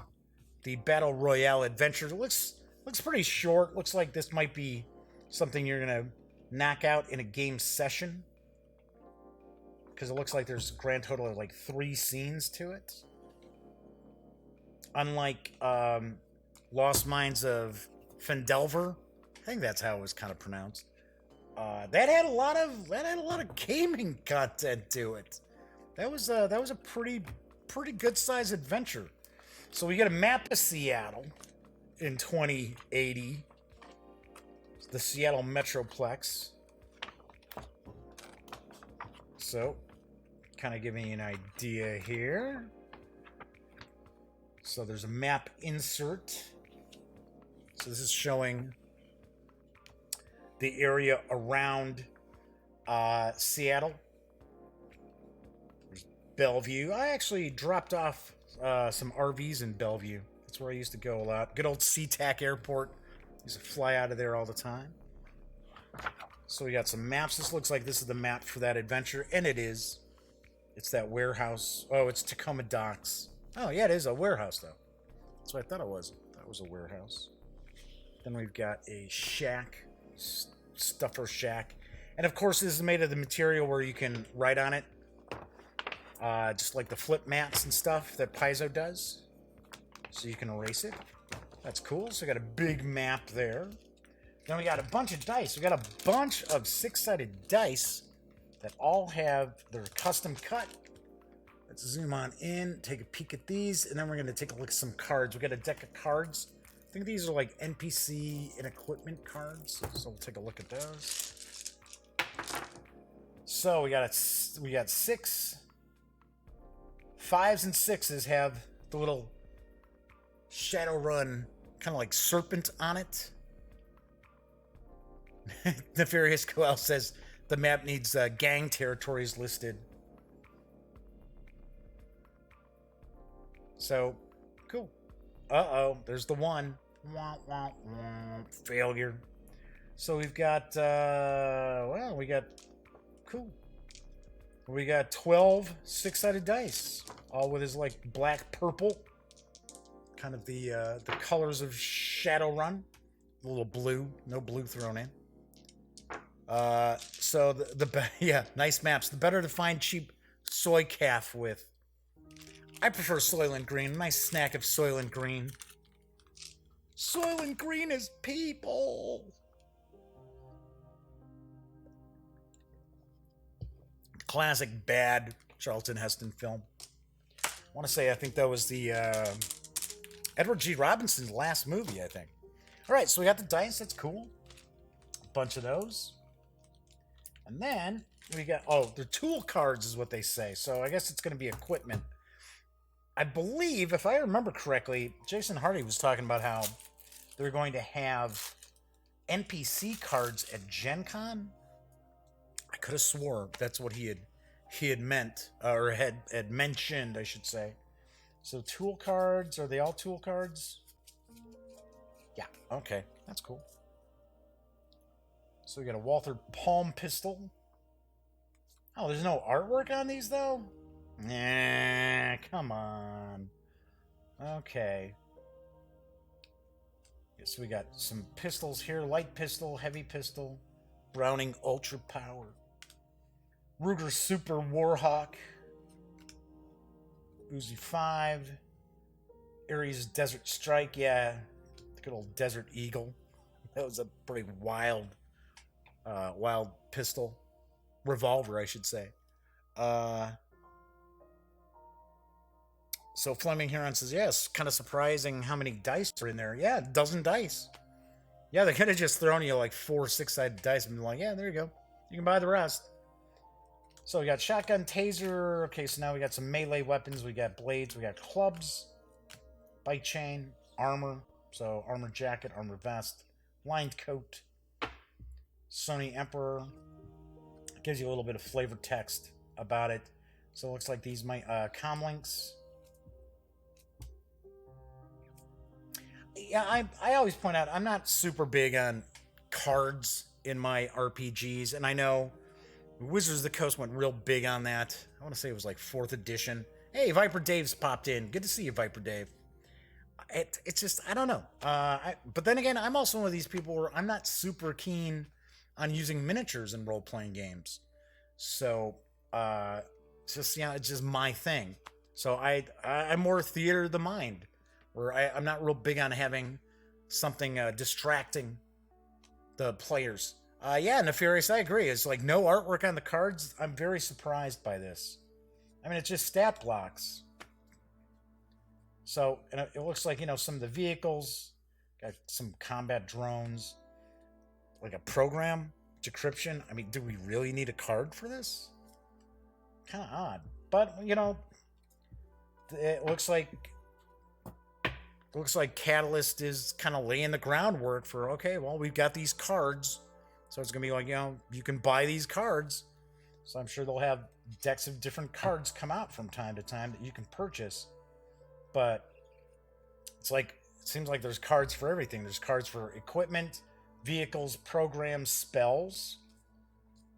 the Battle Royale adventure. It looks pretty short. Looks like this might be something you're going to knock out in a game session, because it looks like there's a grand total of like 3 scenes to it. Unlike Lost Mines of Fendelver, I think that's how it was kind of pronounced. That had a lot of gaming content to it. That was a pretty good sized adventure. So we get a map of Seattle in 2080. The Seattle Metroplex. So, kind of giving you an idea here. So there's a map insert. So this is showing the area around Seattle. There's Bellevue. I actually dropped off some RVs in Bellevue. That's where I used to go a lot. Good old SeaTac Airport. I used to fly out of there all the time. So we got some maps. This looks like this is the map for that adventure, and it is. It's that warehouse. Oh, it's Tacoma Docks. Oh, yeah, it is a warehouse, though. That's what I thought it was. That was a warehouse. Then we've got a shack, stuffer shack. And, of course, this is made of the material where you can write on it. just like the flip mats and stuff that Paizo does. So you can erase it. That's cool. So we got a big map there. Then we got a bunch of dice. We got a bunch of 6-sided dice that all have their custom cut. Let's zoom on in, take a peek at these, and then we're going to take a look at some cards. We got a deck of cards. I think these are like NPC and equipment cards. So we'll take a look at those. So we got 6. 5s and 6s have the little Shadowrun kind of like serpent on it. Nefarious Coel says the map needs gang territories listed. So, cool. Uh-oh, there's the one. Wah, wah, wah. Failure. So we've got, cool. We got 12 6-sided dice, all with his, like, black-purple. Kind of the colors of Shadowrun. A little blue. No blue thrown in. So, yeah, nice maps. The better to find cheap soy calf with. I prefer Soylent Green. Nice snack of Soylent Green. Soylent Green is people. Classic bad Charlton Heston film. I want to say I think that was the Edward G. Robinson's last movie, I think. All right, so we got the dice. That's cool. A bunch of those. And then we got, they're tool cards is what they say. So I guess it's going to be equipment. I believe, if I remember correctly, Jason Hardy was talking about how they're going to have NPC cards at Gen Con. I could have swore that's what he had meant, or had mentioned, I should say. So tool cards, are they all tool cards? Yeah, okay, that's cool. So we got a Walther Palm pistol. Oh, there's no artwork on these though? Nah, come on. Okay. So we got some pistols here. Light pistol, heavy pistol. Browning Ultra Power. Ruger Super Warhawk. Uzi 5. Ares Desert Strike. Yeah, the good old Desert Eagle. That was a pretty wild pistol. Revolver, I should say. So Fleming Huron says, yes, kind of surprising how many dice are in there. Yeah, a dozen dice. Yeah, they could have just thrown you like 4 6-sided dice and been like, yeah, there you go. You can buy the rest. So we got shotgun, taser. Okay, so now we got some melee weapons. We got blades. We got clubs. Bike chain. Armor. So armor jacket, armor vest. Lined coat. Sony Emperor. Gives you a little bit of flavored text about it. So it looks like these might, comlinks. Yeah, I always point out I'm not super big on cards in my RPGs, and I know Wizards of the Coast went real big on that. I want to say it was like 4th edition. Hey, Viper Dave's popped in. Good to see you, Viper Dave. It's just, I don't know. But then again, I'm also one of these people where I'm not super keen on using miniatures in role-playing games. So, it's just my thing. So I'm more theater of the mind, where I'm not real big on having something distracting the players. Yeah, Nefarious, I agree. It's like no artwork on the cards. I'm very surprised by this. I mean, it's just stat blocks. So, and it looks like, some of the vehicles, got some combat drones, like a program, decryption. I mean, do we really need a card for this? Kind of odd. But, it looks like Catalyst is kind of laying the groundwork for, okay, well, we've got these cards. So it's going to be like, you can buy these cards. So I'm sure they'll have decks of different cards come out from time to time that you can purchase. But it seems like there's cards for everything. There's cards for equipment, vehicles, programs, spells.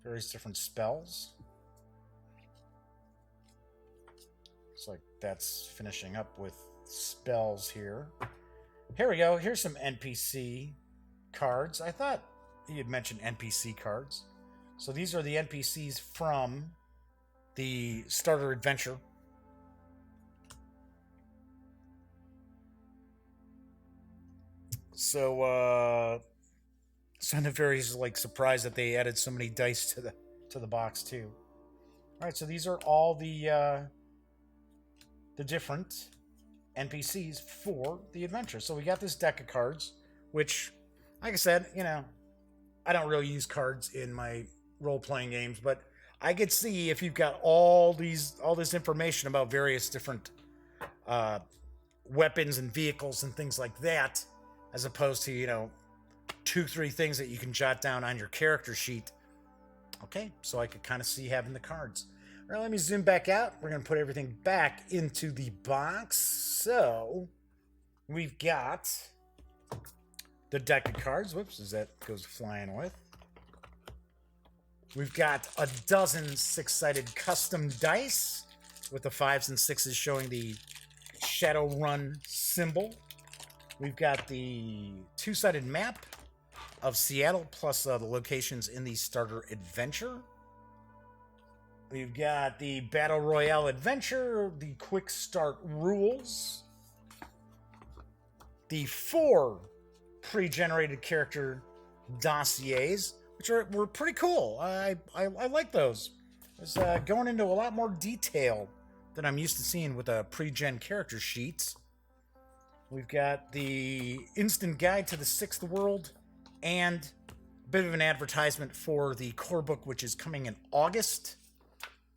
Various different spells. It's like that's finishing up with spells here. Here we go. Here's some NPC cards. I thought you had mentioned NPC cards. So these are the NPCs from the starter adventure. So Nefarious is like surprised that they added so many dice to the box too. All right, so these are all the different NPCs for the adventure. So we got this deck of cards, which, like I said, I don't really use cards in my role-playing games, but I could see if you've got all this information about various different weapons and vehicles and things like that, as opposed to 2-3 things that you can jot down on your character sheet. Okay, so I could kind of see having the cards. All right, let me zoom back out. We're going to put everything back into the box. So we've got the deck of cards. Whoops, as that goes flying with. We've got a dozen 6-sided custom dice with the 5s and 6s showing the Shadowrun symbol. We've got the 2-sided map of Seattle plus the locations in the starter adventure. We've got the Battle Royale adventure, the quick start rules, the 4 pre-generated character dossiers, which were pretty cool. I like those. It's going into a lot more detail than I'm used to seeing with pre-gen character sheets. We've got the instant guide to the 6th world and a bit of an advertisement for the core book, which is coming in August,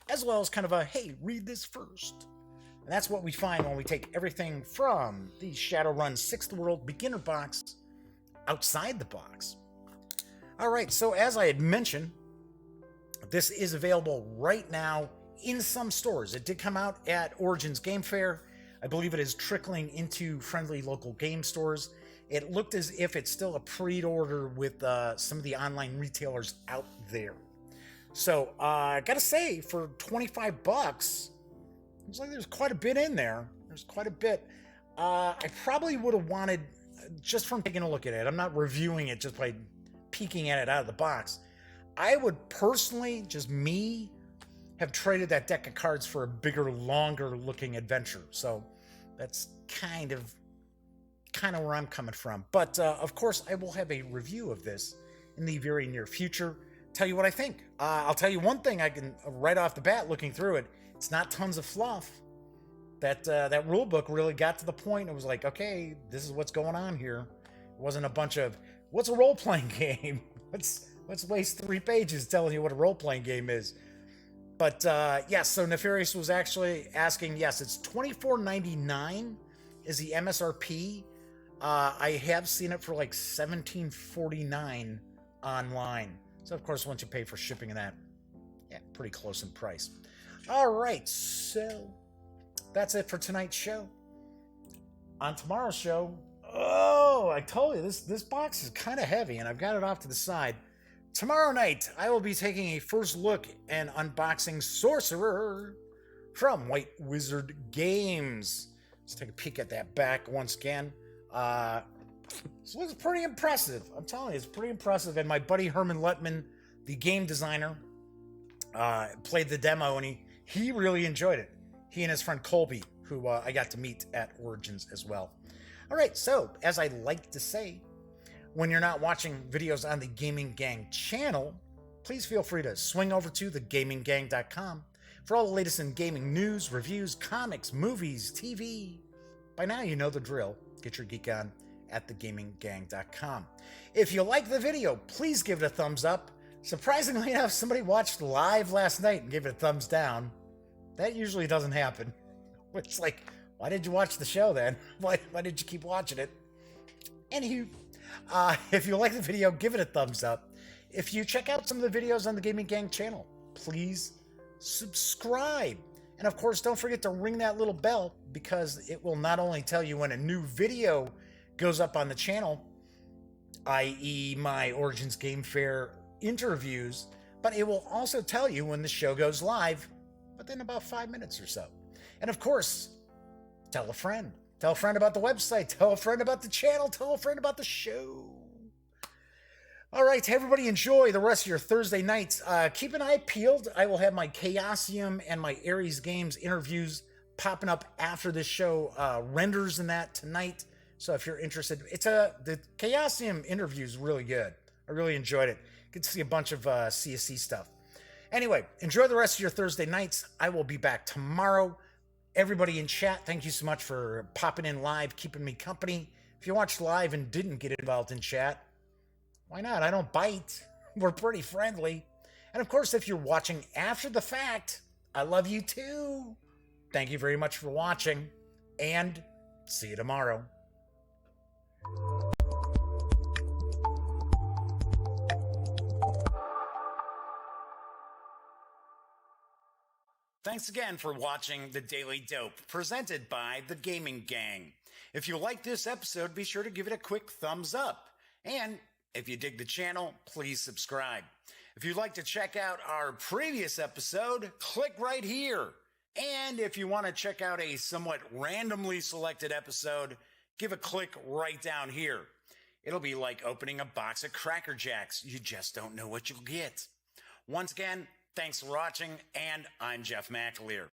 as well as kind of a, hey, read this first. And that's what we find when we take everything from the Shadowrun 6th World beginner box outside the box. All right, so as I had mentioned, this is available right now in some stores. It did come out at Origins Game Fair. I believe it is trickling into friendly local game stores. It looked as if it's still a pre-order with some of the online retailers out there. So I gotta say, for $25, looks like there's quite a bit in there. There's quite a bit. I probably would have wanted, just from taking a look at it, I'm not reviewing it just by peeking at it out of the box. I would personally, just me, have traded that deck of cards for a bigger, longer looking adventure. So that's kind of where I'm coming from. But of course, I will have a review of this in the very near future. Tell you what I think. I'll tell you one thing I can right off the bat looking through it. It's not tons of fluff. That rule book really got to the point. It was like, okay, this is what's going on here. It wasn't a bunch of, what's a role-playing game? Let's waste 3 pages telling you what a role-playing game is. But yes, so Nefarious was actually asking, yes, it's $24.99 is the MSRP. I have seen it for like $17.49 online. So of course, once you pay for shipping and that, yeah, pretty close in price. All right, so that's it for tonight's show. On tomorrow's show, oh, I told you this box is kind of heavy, and I've got it off to the side. Tomorrow night, I will be taking a first look and unboxing Sorcerer from White Wizard Games. Let's take a peek at that back once again. This looks pretty impressive. I'm telling you, it's pretty impressive. And my buddy Herman Lettman, the game designer, played the demo, and he really enjoyed it. He and his friend Colby, who I got to meet at Origins as well. All right, so as I like to say, when you're not watching videos on the Gaming Gang channel, please feel free to swing over to thegaminggang.com for all the latest in gaming news, reviews, comics, movies, TV. By now you know the drill. Get your geek on at thegaminggang.com. If you like the video, please give it a thumbs up. Surprisingly enough, somebody watched live last night and gave it a thumbs down. That usually doesn't happen. It's like, why did you watch the show then? Why did you keep watching it? Anywho, if you like the video, give it a thumbs up. If you check out some of the videos on the Gaming Gang channel, please subscribe. And of course, don't forget to ring that little bell, because it will not only tell you when a new video goes up on the channel, i.e. my Origins Game Fair interviews, but it will also tell you when the show goes live within about 5 minutes or so. And of course, tell a friend. Tell a friend about the website. Tell a friend about the channel. Tell a friend about the show. All right, everybody, enjoy the rest of your Thursday nights. Keep an eye peeled. I will have my Chaosium and my Ares Games interviews popping up after this show renders and that tonight. So if you're interested, the Chaosium interview is really good. I really enjoyed it. Get to see a bunch of CSC stuff. Anyway, enjoy the rest of your Thursday nights. I will be back tomorrow. Everybody in chat, thank you so much for popping in live, keeping me company. If you watched live and didn't get involved in chat, why not? I don't bite. We're pretty friendly. And of course, if you're watching after the fact, I love you too. Thank you very much for watching, and see you tomorrow. Thanks again for watching The Daily Dope, presented by The Gaming Gang. If you like this episode, be sure to give it a quick thumbs up. And if you dig the channel, please subscribe. If you'd like to check out our previous episode, click right here. And if you want to check out a somewhat randomly selected episode, give a click right down here. It'll be like opening a box of Cracker Jacks. You just don't know what you'll get. Once again, thanks for watching, and I'm Jeff McAleer.